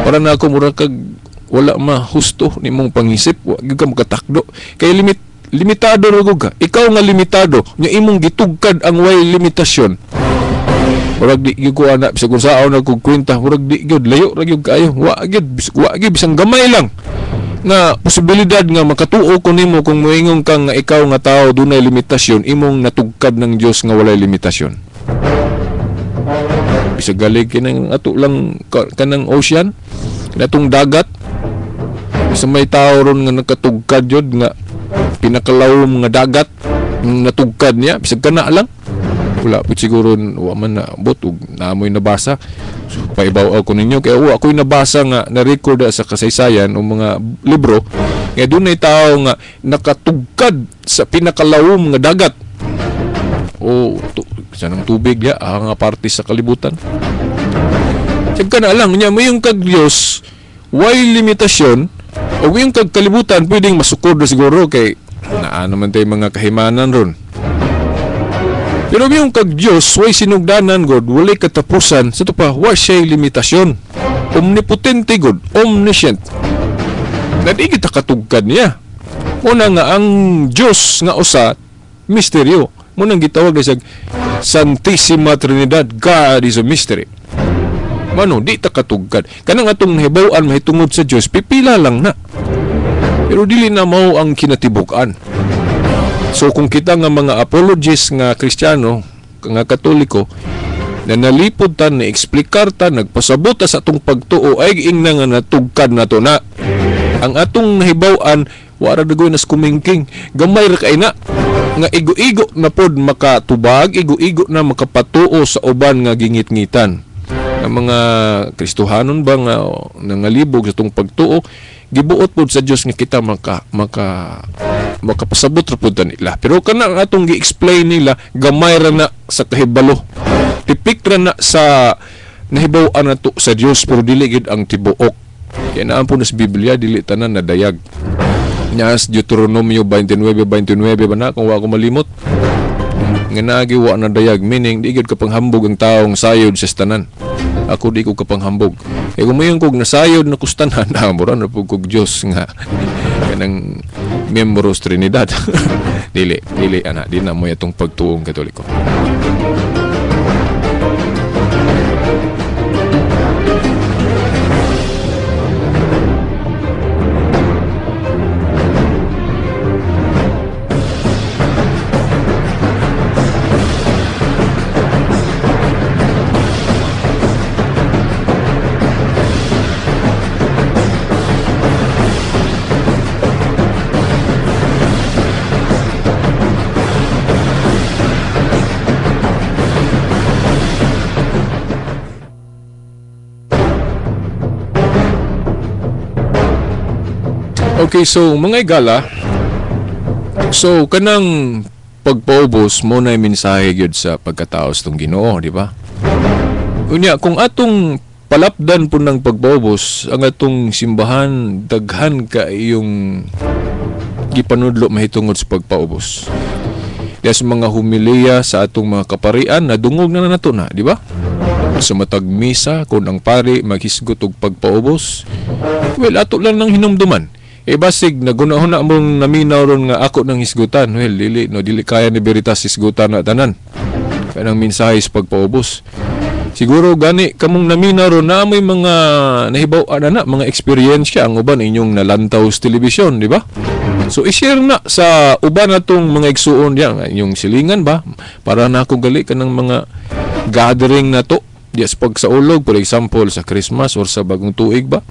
Para na ako murag kag wala mahusto ni mong pangisip, wag ka makatakdo. Kaya limitado ragog ka. Ikaw nga limitado, nya imong gitugkad ang way limitasyon. Murag di gyud ko ana bisag unsaon na kog kwenta, murag di gyud layo ra gyud kaayo. Wa gyud bisang gamay lang. nga posibilidad nga makatuo ko nimo kung moingon kang nga ikaw nga tao dunay limitasyon, imong natugkad ng Dios nga walay limitasyon. Bisag galing kinang ato lang kanang ocean, kanatong dagat, sa may tao ron nga nakatugkad yun nga pinakalawom nga dagat natugkad niya, bisag kana lang wala po siguro wa man na botog naamoy nabasa. So paibaw ako ninyo kaya ako'y nabasa nga na-record sa kasaysayan o mga libro nga dunay tao nga nakatugkad sa pinakalawom nga dagat o sanang tubig ya nga parte sa kalibutan. Sige ka na lang niya mo yung kag Diyos way limitasyon o yung kag kalibutan pwedeng masukod na siguro kay naa naman tayo mga kahimanan ron. Pero yung kag Diyos, way sinugdanan God, walay katapusan, sa ito pa, wa siya limitasyon. Omnipotente God, omniscient. Na di kita katugkad niya. Muna nga, ang Diyos nga usa, misteryo. Muna gitawag na siya, Santissima Trinidad, God is a mystery. Mano, di ta katugkad. Kanang atong hibawaan mahitungod sa Diyos, pipila lang na. Pero dili na mao ang kinatibukan. So kung kita nga mga apologists nga Kristiyano, nga Katoliko, na nalipod ta, na-explikar ta, nagpasabot ta sa atong pagtuo, ay ingna nga natugkad na to na. Ang atong nahibaw-an, wara dagoy nas kumingking, gamay ra kay na. Nga igo-igo na pod makatubag, igo-igo na makapatuo sa uban nga gingit-ngitan. Ang mga Kristohanon ba nga nangalibog sa atong pagtuo, gibuot pod sa Dios nga kita makapasabot ra pod nila. Pero kana ang atong gi-explain nila gamay ra na sa kahibalo. Tipik ra na sa nahibaw-an nato sa Dios pero dili gid ang tibuok. Kaya naan po na sa Biblia dili tanan na dayag. Nya sa Deuteronomio 29:29 ba na kung wa ko malimot. Nga nagiwa na dayag meaning di gid kapanghambog ang taong sayod sa tanan. Ako di ko kapanghambog. E kung mayon kog nasayod na kustanan, mura na po kog Diyos nga kanang membros Trinidad. dili ana, di na mo itong pagtuong Katoliko. Okay, so mga igala, so kanang pagpaubos mo na mensahe gyud sa pagkataos tong Ginoo, di ba? Unya kung atong palapdan po ng pagpaubos ang atong simbahan daghan ka iyong gipanudlo mahitungod sa pagpaubos. Diya sa mga humiliya sa atong mga kaparian nadungog na nato na, di ba? Sa matag misa kung ang pari maghisgot og pagpaubos, well ato lang nang hinumduman. Basig nagunahon na mong naminaw ron nga ako nang hisgutan. Well, dili kaya ni Veritas hisgutan na tanan. Kanang mensahe sa pagpaubos. Siguro gani kamong naminaw ron na may mga nahibaw-an na mga experience ang uban inyong nalantaw sa telebisyon, di ba? So i-share na sa uban natong mga igsuon diyan, inyong silingan ba para na ako gali kanang mga gathering na to. Yes, pag sa ulog, for example, sa Christmas or sa bagong tuig ba?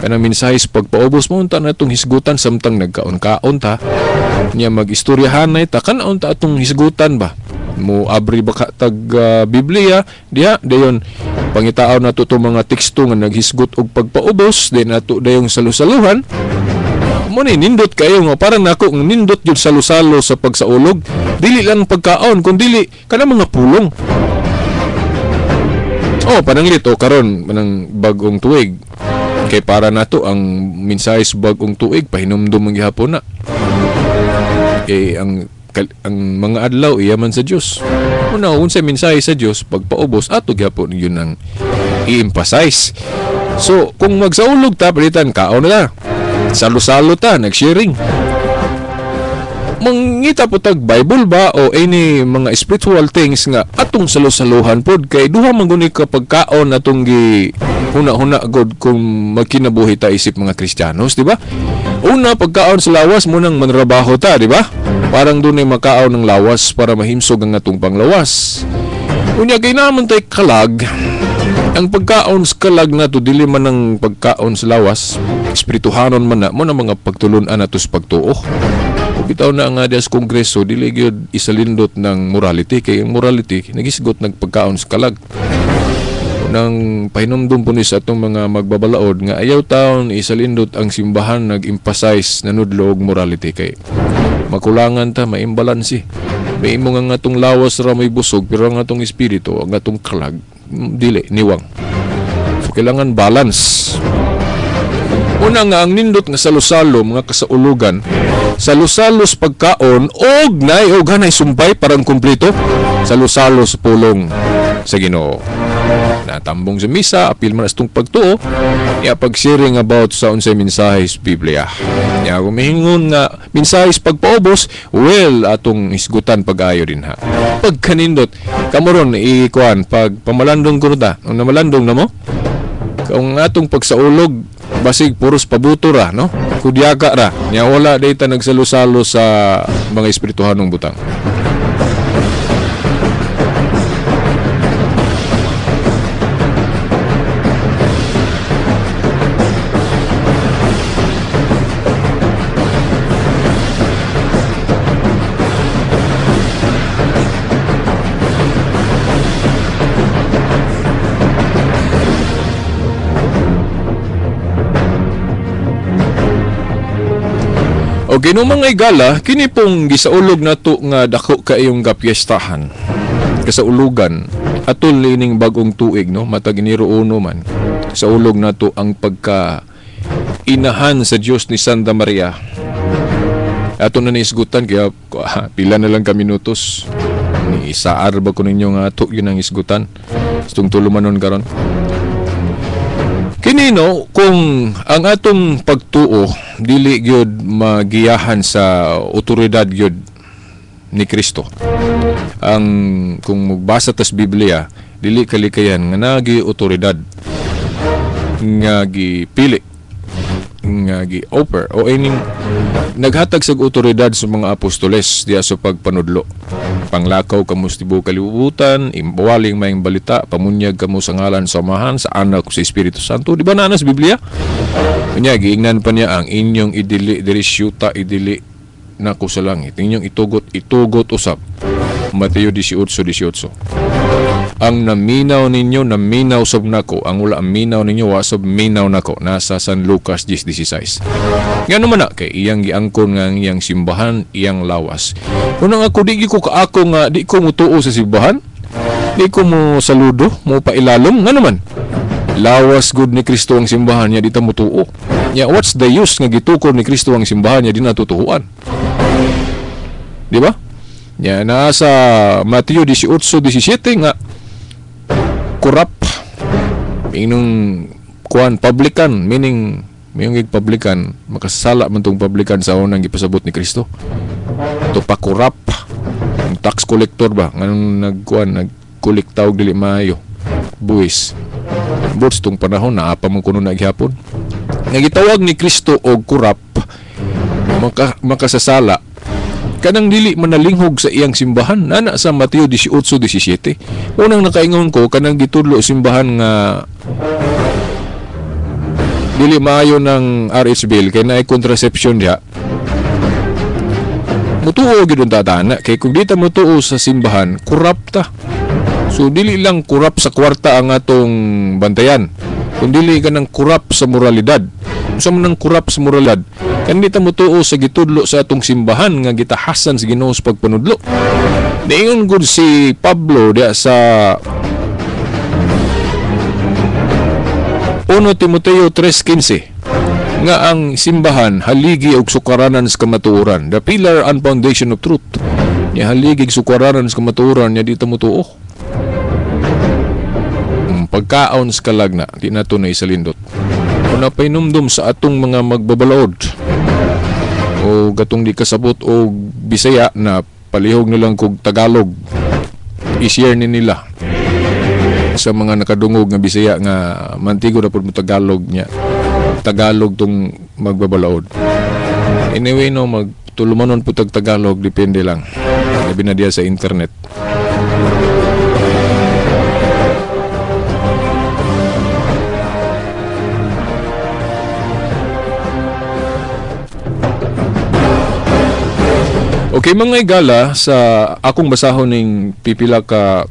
Kanang mensahe sa pagpaubos mo, unta na itong hisgutan, samtang nagkaon-kaon ta. Niya mag-istoryahan na ita, kanaon ta itong hisgutan ba? Mo abri ba tag Biblia, diya, dayon, pangitaaw na ito itong mga teksto nga naghisgot og pagpaubos, din na ito dayong salusaluhan. Mo ni nindot kayo nga, parang nako, nindot yun salusalo sa pagsaulog. Dili lang pagkaon, kundi kanang mga pulong. Pananglit karon manang bagong tuig. Kay para nato ang mensahe sa bagong tuig pahinumdum ang gihapon na. Ang mga adlaw iyaman sa Dios. Una unsay mensahe sa Dios pagpaubos ato gihapon yun ang i-emphasize. So kung magsaulog ta palitan kaon na. Salo-salo ta nag-sharing. mangita po tag Bible ba o any mga spiritual things nga atong salusaluhan pod kay duha man guni ka pagkaon atong gi huna-huna god kung magkinabuhi ta isip mga Kristiyanos, di ba? Una, pagkaon sa lawas mo nang manrabaho ta, di ba? Parang dunay makaon ng lawas para mahimsog ang atong panglawas. Unya kay naman tay kalag. Ang pagkaon sa kalag na to dili man ang pagkaon sa lawas, espirituhanon man na mo na mga pagtulunan ato sa pagtuo. Bitaw na nga sa kongreso dili gyud isalindot ng morality kay ang morality nagisgot nagpagkaon sa kalag. Nang pahinumdum po ni sa atong mga magbabalaod nga ayaw taon isalindot ang simbahan nag-emphasize na nudlog morality kay makulangan ta maimbalansi. May imo nga atong lawas ra may busog pero ang atong espiritu ang atong kalag dili niwang. So kailangan balance. Una nga ang nindot nga salusalo mga kasaulugan salusalos pagkaon og ganay sumpay parang kumpleto salusalos pulong sa Ginoo. Natambong sa misa, apil man astong pagtuo, ya pag-sharing about sa unsay mensahe sa Biblia. Ya gumihingon nga mensahe sa pagpaubos, well atong isgutan pag-ayo din ha. Pagkanindot, kamoron ikuan pag pamalandong kuno ta, ang namalandong na mo. Kung atong pagsaulog basig puros pabuto ra no. Kudyaka ra, nya wala dayta nagsalusalo sa mga espirituhanong butang. Okay, no mga igala, kini pong gisaulog na to nga dako kaayong gapiestahan. Kasaulugan, atol nining bagong tuig, no? Matag Enero 1 man. Saulog na to ang pagka inahan sa Diyos ni Santa Maria. Ato na naisgutan, kaya pila na lang ka minutos. Ni isaar ba ko ninyo nga to yun ang isgutan? Itong tulumanon karon. Kini no, kung ang atong pagtuo dili gyud magiyahan sa otoridad gyud ni Kristo. Ang kung magbasa tas Biblia, dili kalikayan nga nagi otoridad nga gipili nga gi-offer o ining naghatag sa otoridad sa mga apostoles diya sa pagpanudlo. Panglakaw kamo sa tibuok kalibutan, imbawaling maayong balita, pamunyag kamo sa ngalan samahan sa anak sa Espiritu Santo. Di ba na sa Biblia? Kanya giingnan pa niya ang inyong idili diri syuta idili nako sa langit. Inyong itugot usab. Mateo 18:18. Ang naminaw ninyo, naminaw sab nako. Ang wala minaw ninyo, wasab minaw nako. Nasa San Lucas 10:16. Nga naman na, kay iyang giangkon nga iyang simbahan, iyang lawas. Unang ako, di ko kaako nga, di ko mutuo sa simbahan. Di ko mo saludo, mo pailalom. Nga naman, lawas good ni Kristo ang simbahan niya, di ta mutuo. Yeah, what's the use nga gitukor ni Kristo ang simbahan niya, di natutuuan. Di ba? Yeah, nasa Mateo 18:17 nga, kurap inong kuan publican meaning mayong publican makasala man tong publican sa unang gipasabot ni Kristo to pa kurap ang tax collector ba nganong nagkolekta og dili maayo buwis bots tong panahon na apa man kuno naghapon nga gitawag ni Kristo og kurap makasasala kanang dili manalinghog sa iyang simbahan nana sa Mateo 18:17. Unang nakaingon ko kanang gitudlo simbahan nga dili maayo ng RH bill kay naay contraception diha. Mutuo gyud ang tatana kay kung di ta mutuo sa simbahan, korupta. So dili lang korrupt sa kwarta ang atong bantayan. Kung dili ka ng korrupt sa moralidad. Sa man ng korrupt sa moralidad, kandi ta mutuo sa gitudlo sa atong simbahan nga gitahasan sa Ginoo sa pagpanudlo. Niingon gud si Pablo diya sa 1 Timoteo 3:15 nga ang simbahan haligi og sukaranan sa kamatuoran, the pillar and foundation of truth. Nya haligi og sukaranan sa kamatuoran nya di ta mutuo. Pagkaon sa kalagna, di nato na isalindot. Kung napainumdum sa atong mga magbabalaod, o gatong di kasabot o Bisaya na palihog na lang kog Tagalog, i-share ni nila sa mga nakadungog nga Bisaya nga mantigo na po mo Tagalog niya. Tagalog tong magbabalaod. Anyway, no, magtulumanon po tag Tagalog, depende lang. Labi na diya sa internet. Okay, mga igala, sa akong basahon ning pipila ka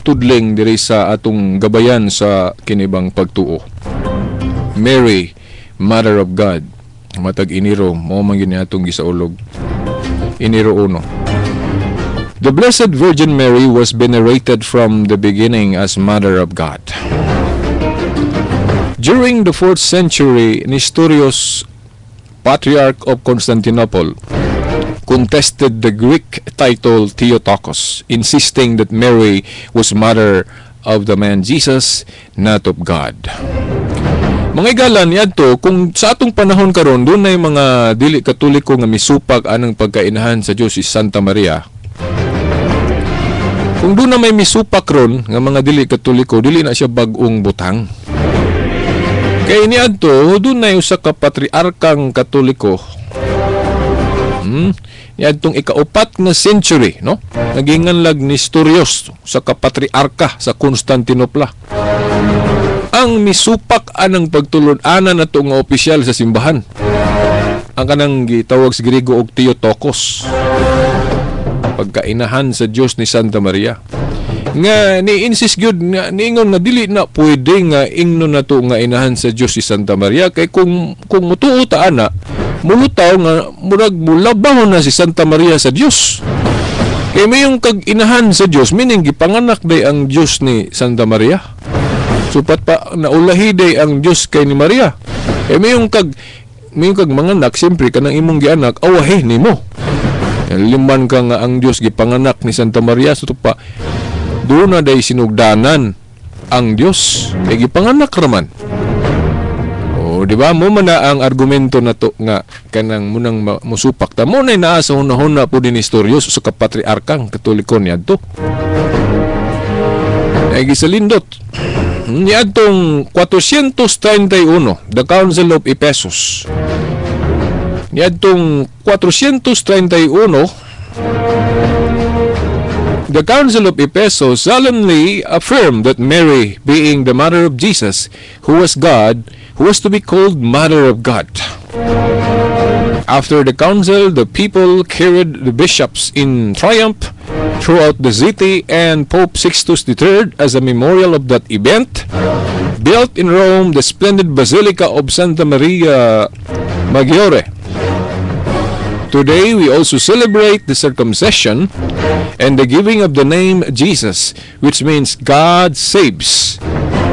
tudling diri sa atong gabayan sa kinibang pagtuo. Mary, Mother of God. Matag Enero, mo man gyud atong gisaulog. Enero 1. The Blessed Virgin Mary was venerated from the beginning as Mother of God. During the 4th century, Nestorius, Patriarch of Constantinople, contested the Greek title Theotokos, insisting that Mary was mother of the man Jesus, not of God. Mga igalan niadto, kung sa atong panahon karon dunay mga dili katoliko nga misupag anang pagkainahan sa Dios si Santa Maria. Kung doon na may misupak ron nga mga dili katoliko, dili na siya bag-ong butang. Kaya niadto, doon na usa ka patriarkang katoliko. Niadtong ika-4 na century, no? Naginganlag ni Nestorius sa kapatriarka sa Constantinopla. Ang misupak anang pagtulon-anan na nga opisyal sa simbahan. Ang kanang gitawag sa Griego og Theotokos. Pagkainahan sa Dios ni Santa Maria. Nga ni-insist gyud nga niingon nga dili na pwede nga ingnon nato nga inahan sa Dios si Santa Maria kay kung mutuo ta ana mulutaw nga murag mulabaw na si Santa Maria sa Dios. Kay mayong kag inahan sa Dios meaning gipanganak day ang Dios ni Santa Maria. Supat pa naulahi day ang Dios kay ni Maria. Kay mayong kag manganak siyempre kanang imong gianak awahe nimo. Liman ka nga ang Dios gipanganak ni Santa Maria so pa doon na day sinugdanan ang Dios kay gipanganak raman. O di ba mo man na ang argumento nato nga kanang munang musupak ta mo nay naa sa hunahuna po din Nestorius sa kapatriarkang katoliko niadto. Ay gisalindot niadtong 431 the Council of Ephesus. Niadtong 431 the Council of Ephesus solemnly affirmed that Mary, being the mother of Jesus, who was God, who was to be called Mother of God. After the council, the people carried the bishops in triumph throughout the city, and Pope Sixtus III, as a memorial of that event, built in Rome the splendid Basilica of Santa Maria Maggiore. Today, we also celebrate the circumcision and the giving of the name Jesus, which means God saves.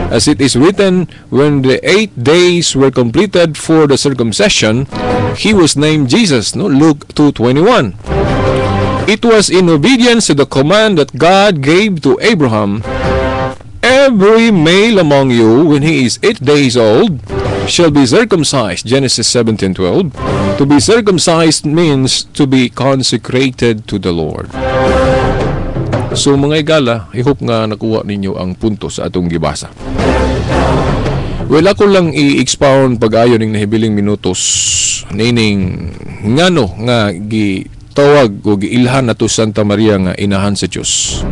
As it is written, when the 8 days were completed for the circumcision, he was named Jesus. No? Luke 2:21. It was in obedience to the command that God gave to Abraham, every male among you, when he is 8 days old, shall be circumcised. Genesis 17:12. To be circumcised means to be consecrated to the Lord. So mga igala, I hope nga nakuha ninyo ang punto sa atong gibasa. Well, ako lang i-expound pag-ayo ning nahibiling minutos nining ngano nga gitawag o giilhan nato Santa Maria nga inahan sa Dios.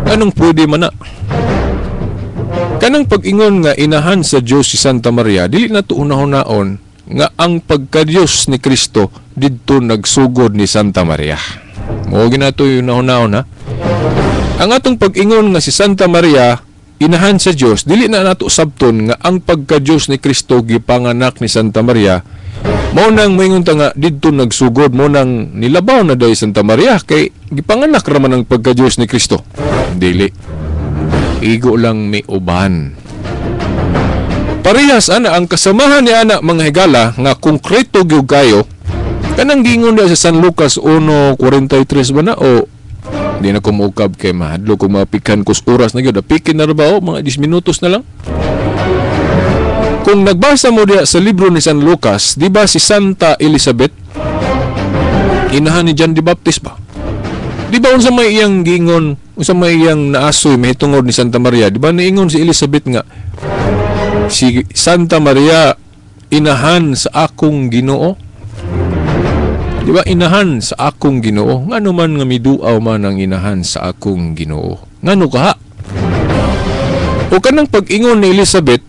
Anong pwede man na? Kanang pag-ingon nga inahan sa Dios si Santa Maria, dili na to unahon-naon nga ang pagka-Dios ni Kristo didto nagsugod ni Santa Maria. Mo ginato yung unahon-naon ha. Ang atong pag-ingon nga si Santa Maria inahan sa Dios, dili na nato sabton nga ang pagka-Dios ni Kristo gipanganak ni Santa Maria. Mao nang moingon ta nga didto nagsugod, mo nang nilabaw na day Santa Maria kay gipanganak ra man ang pagka-Dios ni Kristo. Dili. Igo lang may uban. Parehas ana ang kasamahan ni ana mga higala nga konkreto gyud kayo kanang gingon diya sa San Lucas 1:43 ba na o di na ko maukab kay mahadlo kung mapikan kus oras na gyud apikin na ra ba o mga 10 minutos na lang. Kung nagbasa mo diya sa libro ni San Lucas, di ba si Santa Elizabeth, inahan ni John the Baptist ba? Di ba unsa may iyang giingon, unsa may iyang naasoy may tungod ni Santa Maria? Di ba niingon si Elizabeth nga, si Santa Maria inahan sa akong Ginoo? Di ba inahan sa akong Ginoo? Ngano man nga miduaw man ang inahan sa akong Ginoo? Ngano kaha? O kanang pag-ingon ni Elizabeth,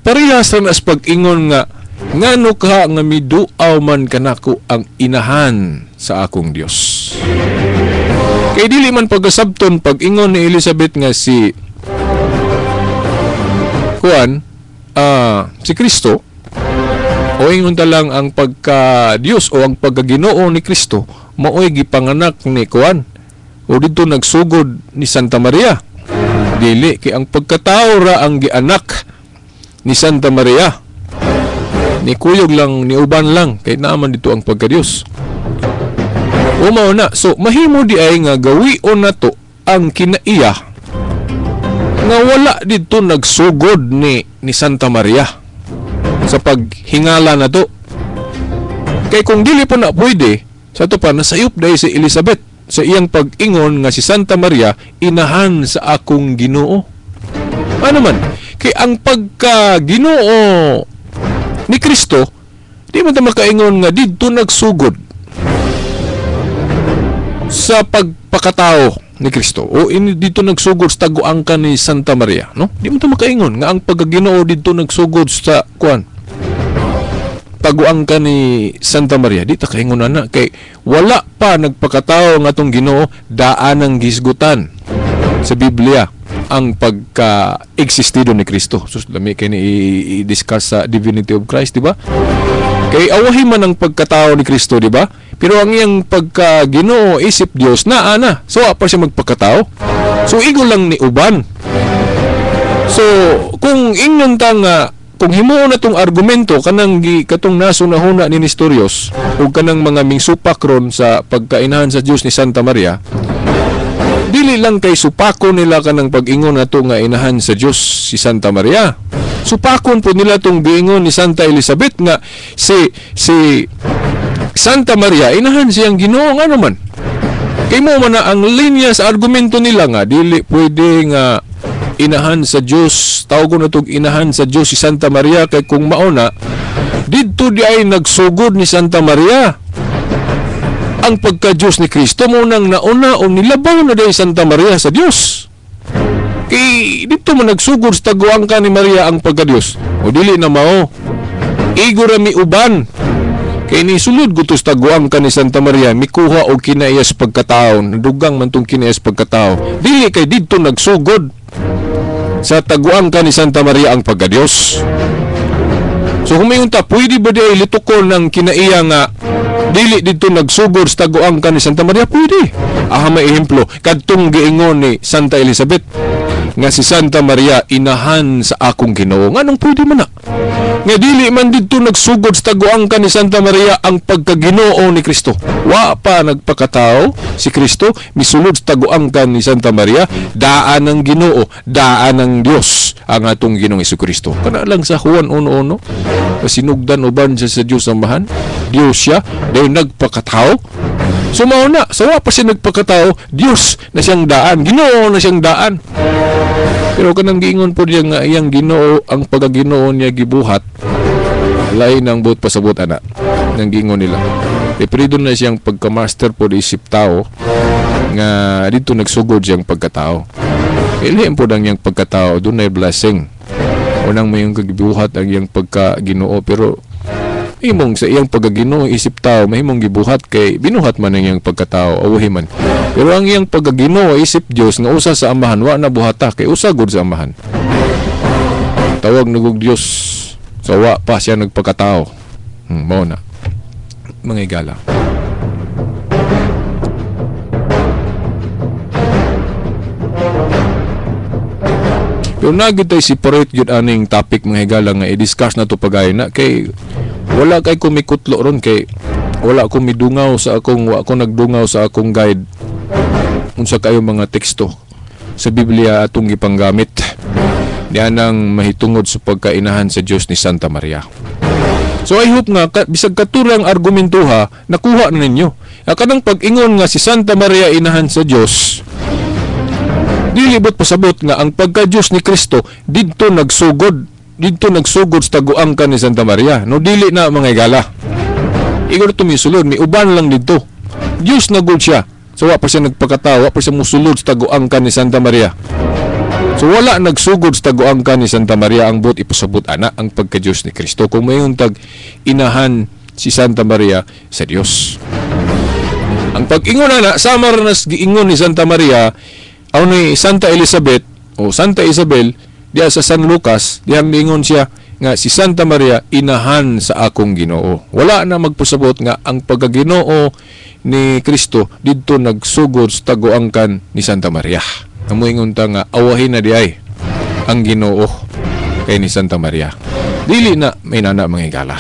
parehas ra as pag-ingon nga ngano kaha nga miduaw man kanako ang inahan sa akong Dios. Kay dili man pagkasabton pag-ingon ni Elizabeth nga si si Kristo, o ingon ta lang ang pagka-Dios o ang pagka-Ginoo ni Kristo maoy gipanganak ni o dito nagsugod ni Santa Maria. Dili kay ang pagkatao ra ang gianak ni Santa Maria. Ni kuyog lang, ni uban lang kay naaman dito ang pagka-Dios. Umaw na, so mahimo di ay nga gawion na to ang kinaiya nga wala dito nagsugod ni Santa Maria sa paghingala na to. Kay kung dili po na pwede, sa to pa nasayop dahil si Elizabeth sa iyang pag-ingon nga si Santa Maria inahan sa akong Ginoo. Ano man, kay ang pagka-Ginoo ni Kristo, di man ta makaingon nga dito nagsugod sa pagpakatao ni Kristo o dito nagsugod sa taguangkan ni Santa Maria, no? Di mo ta makaingon nga ang pagka-Ginoo dito nagsugod sa taguangkan ni Santa Maria. Di ta kaingon na kay wala pa nagpakatao nga tong Ginoo, daan ang gisgutan sa Biblia ang pagka-existido ni Kristo. So lami kay ni i-discuss sa divinity of Christ, di ba? Kay awahi man ang pagkatao ni Kristo, di ba? Pero ang iyang pagka-Ginoo isip Dios na ana. So pa siya magpakatao. So igo lang ni uban. So kung ingnon ta nga kung himuon na tong argumento kanang katong nasunahuna ni Nestorios o kanang mga mingsupak ron sa pagkainahan sa Dios ni Santa Maria, dili lang kay supakon nila kanang pag-ingon nato nga inahan sa Dios si Santa Maria. Supakon po nila tong giingon ni Santa Elizabeth nga si Santa Maria inahan siyang Ginoo nga naman. Kay mo man na ang linya sa argumento nila nga dili pwede nga inahan sa Dios, tawag na tong inahan sa Dios si Santa Maria kay kung mauna didto di ay nagsugod ni Santa Maria ang pagka-Diyos ni Kristo mo nang nauna o nilabaw na dahil Santa Maria sa Diyos. Kay dito man nagsugod sa taguangkan ni Maria ang pagka-Diyos. O dili na mao. Igo ra mi uban. Kay ni sulod gutos taguangkan ni Santa Maria mikuha og kinayas pagkatao. Nadugang man tong kinayas pagkatao. Dili kay dito nagsugod sa taguangkan ni Santa Maria ang pagka-Diyos. So humingon ta, pwede ba di ay litukon ng kinaiya nga dili dito nagsugod sa taguangkan ni Santa Maria? Pwede. May ehemplo kadtong giingon ni Santa Elizabeth nga si Santa Maria inahan sa akong Ginoo. Nganong pwede man na? Nga dili man dito nagsugod sa taguangkan ni Santa Maria ang pagka-Ginoo ni Kristo. Wa pa nagpakatao si Kristo misulod sa taguangkan ni Santa Maria, daan ng Ginoo, daan ng Dios ang atong Ginoong Jesucristo. Kana lang sa Juan 1:1, sinugdan uban siya sa Dios Amahan, Dios siya dahil nagpakatao. So mao na, sawa pa siya nagpakatao, Dios na siyang daan, Ginoo na siyang daan. Pero kanang giingon po diya nga iyang Ginoo, ang pagka-Ginoo niya gibuhat, lain ang buot pasabot ana nang giingon nila. Pero doon na siyang pagka-master po di isip tao nga dito nagsugod siyang pagkatao. Ilihim po ang iyang pagkatao, doon na blessing. Unang mayong kagibuhat ang iyang pagka-Ginoo, pero himong sa iyang pagka-Ginoo isip tao mahimong gibuhat kay binuhat man ang iyang pagkatao awahi man. Pero ang iyang pagka-Ginoo isip Dios nga usa sa Amahan wa na buhata kay usa gud sa Amahan. Tawag nagug Dios sa wa pa siya nagpagkatao. Mao na mga igala. Pero nagitay separate yun aning topic mga higala nga i-discuss na to pagay na kay wala kay kumikutlo ron kay wala ko midungaw sa akong wa ko nagdungaw sa akong guide unsa kayo mga teksto sa Biblia atong gipanggamit. Diyan ang mahitungod sa pagkainahan sa Dios ni Santa Maria. So I hope nga bisag katurang argumentuha nakuha na ninyo. Kanang pag-ingon nga si Santa Maria inahan sa Dios, dilibot pasabot nga ang pagka-Dios ni Kristo didto nagsugod sa taguangkan ni Santa Maria. No dili na mga igala. Igor tumisulod mi uban lang didto. Dios na gud siya. So wa pa siya nagpakatawa, pa siya musulod sa taguangkan ni Santa Maria. So wala nagsugod sa taguangkan ni Santa Maria ang buot ipasabot ana ang pagka-Dios ni Kristo kung mayong tag inahan si Santa Maria sa Dios. Ang pag-ingon ana sama ra nas giingon ni Santa Maria aw ni Santa Elizabeth o Santa Isabel diya sa San Lucas, diya miingon siya nga si Santa Maria inahan sa akong Ginoo. Wala na magpasabot nga ang pagkaginoo ni Kristo didto nagsugod sa taguangkan ni Santa Maria. Amoingon ta nga awahin na diay ang Ginoo kay ni Santa Maria. Dili na may nana mga igala.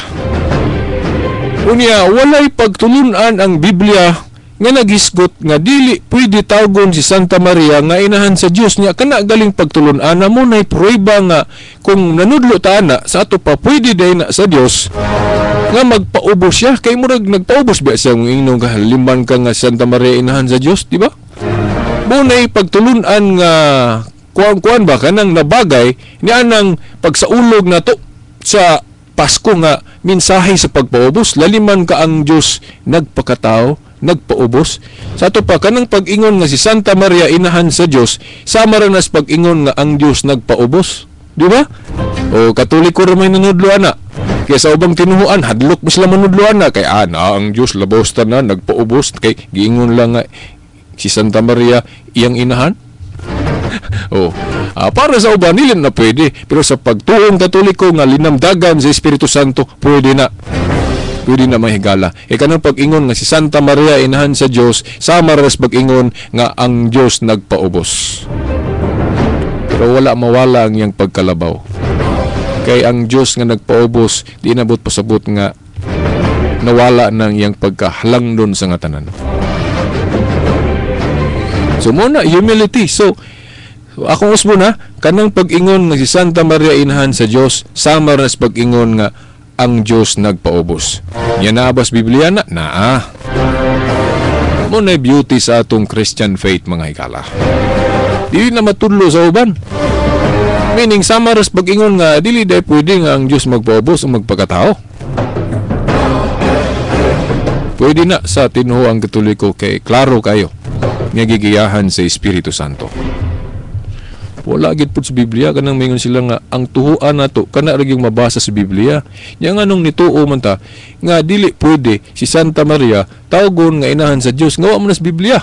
Unya walay pagtulunan ang Biblia nga nagisgot nga dili pwede tawgon si Santa Maria nga inahan sa Dios niya. Kana galing pagtulunan na mo nay prueba nga kung nanudlo ta na sa ato pa pwede day na sa Dios nga magpaubos siya kay murag nagpaubos ba siya ng ingnon kahaliman ka nga Santa Maria inahan sa Dios, di ba? Munay pagtulunan nga kuan ba kanang nabagay ni anang pagsaulog na to sa Pasko nga mensahe sa pagpaubos laliman ka ang Dios nagpakatao nagpaubos sa ato pa kanang pag-ingon nga si Santa Maria inahan sa Dios sama ra nas pag-ingon nga ang Dios nagpaubos, di ba? O Katoliko ra may nanudloan na kaya sa ubang tinuhuan hadlok mo sila manudloan na kay ana ang Dios labos na nagpaubos kay giingon lang nga si Santa Maria iyang inahan. Para sa uban nila na pwede, pero sa pagtuong Katoliko nga linamdagan sa Espiritu Santo pwede na mahigala. Kanang pag-ingon nga si Santa Maria inahan sa Dios sama ra sa pag-ingon nga ang Dios nagpaubos. Pero wala mawala ang iyang pagkalabaw. Kay ang Dios nga nagpaubos di nabot pasabot nga nawala nang iyang pagkahalangdon sa nga tanan. So muna humility. So akong usbo na kanang pag-ingon nga si Santa Maria inahan sa Dios sama ra sa pag-ingon nga ang Dios nagpaubos. Yan na bas Biblia na muna beauty sa atong Christian faith mga higala. Dili na matudlo sa uban. Meaning sama ra sa pag-ingon nga dili day pwede nga ang Dios magpaubos o magpakatao. Pwede na sa tinuo ang Katoliko kay klaro kayo nga gigiyahan sa Espiritu Santo. Wala gid pud sa Biblia kanang mingon sila nga ang tuhuan nato kana ra gyud mabasa sa Biblia. Nya nganong nituo man ta nga dili pwede si Santa Maria tawgon nga inahan sa Dios nga wa man sa Biblia.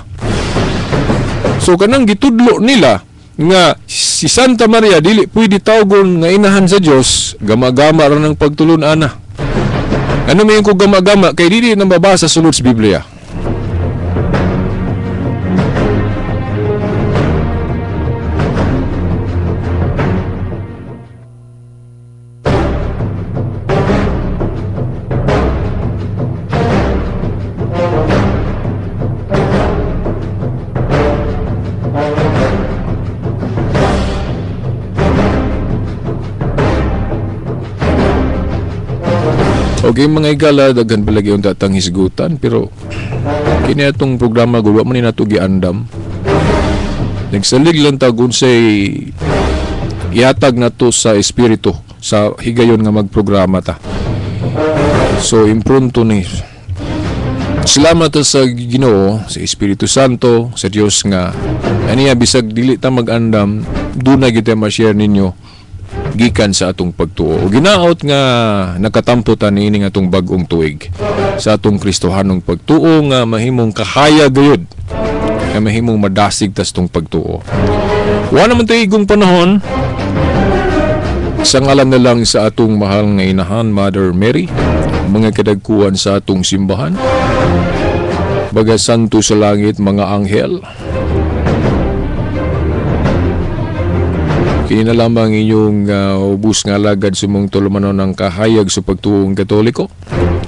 So kanang gitudlo nila nga si Santa Maria dili pwede tawgon nga inahan sa Dios, gama-gama ra ng pagtulun-an na. Ano may ko gama-gama kay dili na mabasa sulod sa Biblia. Okay mga igala, daghan palagi yung tatang hisgutan, pero kini atong programa gulwa man ni nato giandam. Nagsalig lang tagon say ihatag nato sa espiritu sa higayon nga magprograma ta. So impronto ni salamat sa Ginoo, sa Espiritu Santo, sa Dios nga aniya bisag dili ta mag-andam, dunay kita ma-share ninyo gikan sa atong pagtuo. O ginaot nga nakatampo ta niini nga atong bag-ong tuig sa atong Kristohanong pagtuo nga mahimong kahaya gayud, nga mahimong madasig tas tong pagtuo. Wa naman tayo igong panahon sa ngalan na lang sa atong mahal nga inahan Mother Mary, mga kadagkuan sa atong simbahan, baga santo sa langit mga anghel, kini na lamang inyong ubus nga lagad sumong tulumanon ng kahayag sa pagtuong Katoliko,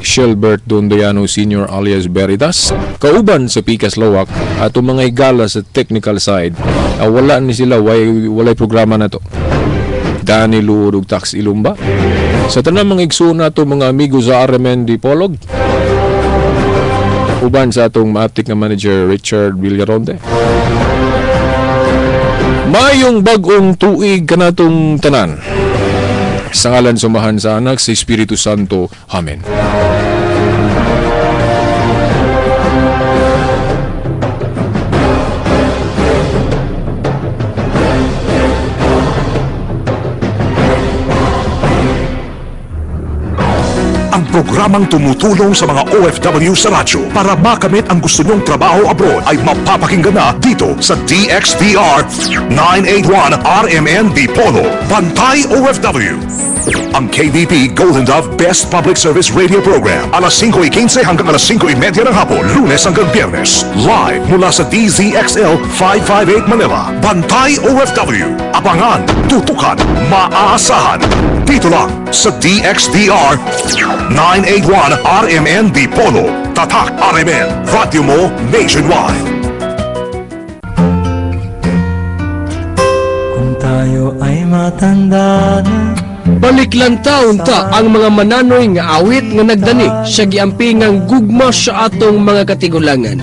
Shelbert Dondayano Sr. alias Veritas, kauban sa Pikas Lawak, at mga igala sa technical side. Wala ni sila, walay programa na to. Danny Luod ug Tax Ilumba. Sa tanang mga igsoon nato mga amigo sa RMN Dipolog. Uban sa atong matik nga manager Richard Villaronde. Mayong bagong tuig kanatong tanan. Sa ngalan sumahan sa anak sa Espiritu Santo. Amen. Programang tumutulong sa mga OFW sa radyo para makamit ang gusto nyong trabaho abroad ay mapapakinggan na dito sa DXDR 981 RMN Dipolo. Bantay OFW. Ang KBP Golden Dove Best Public Service Radio Program. Alas 5:15 hanggang alas 5:30 ng hapon, Lunes hanggang Biyernes. Live mula sa DZXL 558 Manila. Bantay OFW. Abangan, tutukan, maaasahan. Dito lang sa DXDR 981 RMN Dipolo. Tatak RMN. Radio mo nationwide. Kung tayo ay matanda na, Baliklan taon ta ang mga mananoy nga awit nga nagdani siya giampi ngang gugma sa atong mga katigulangan.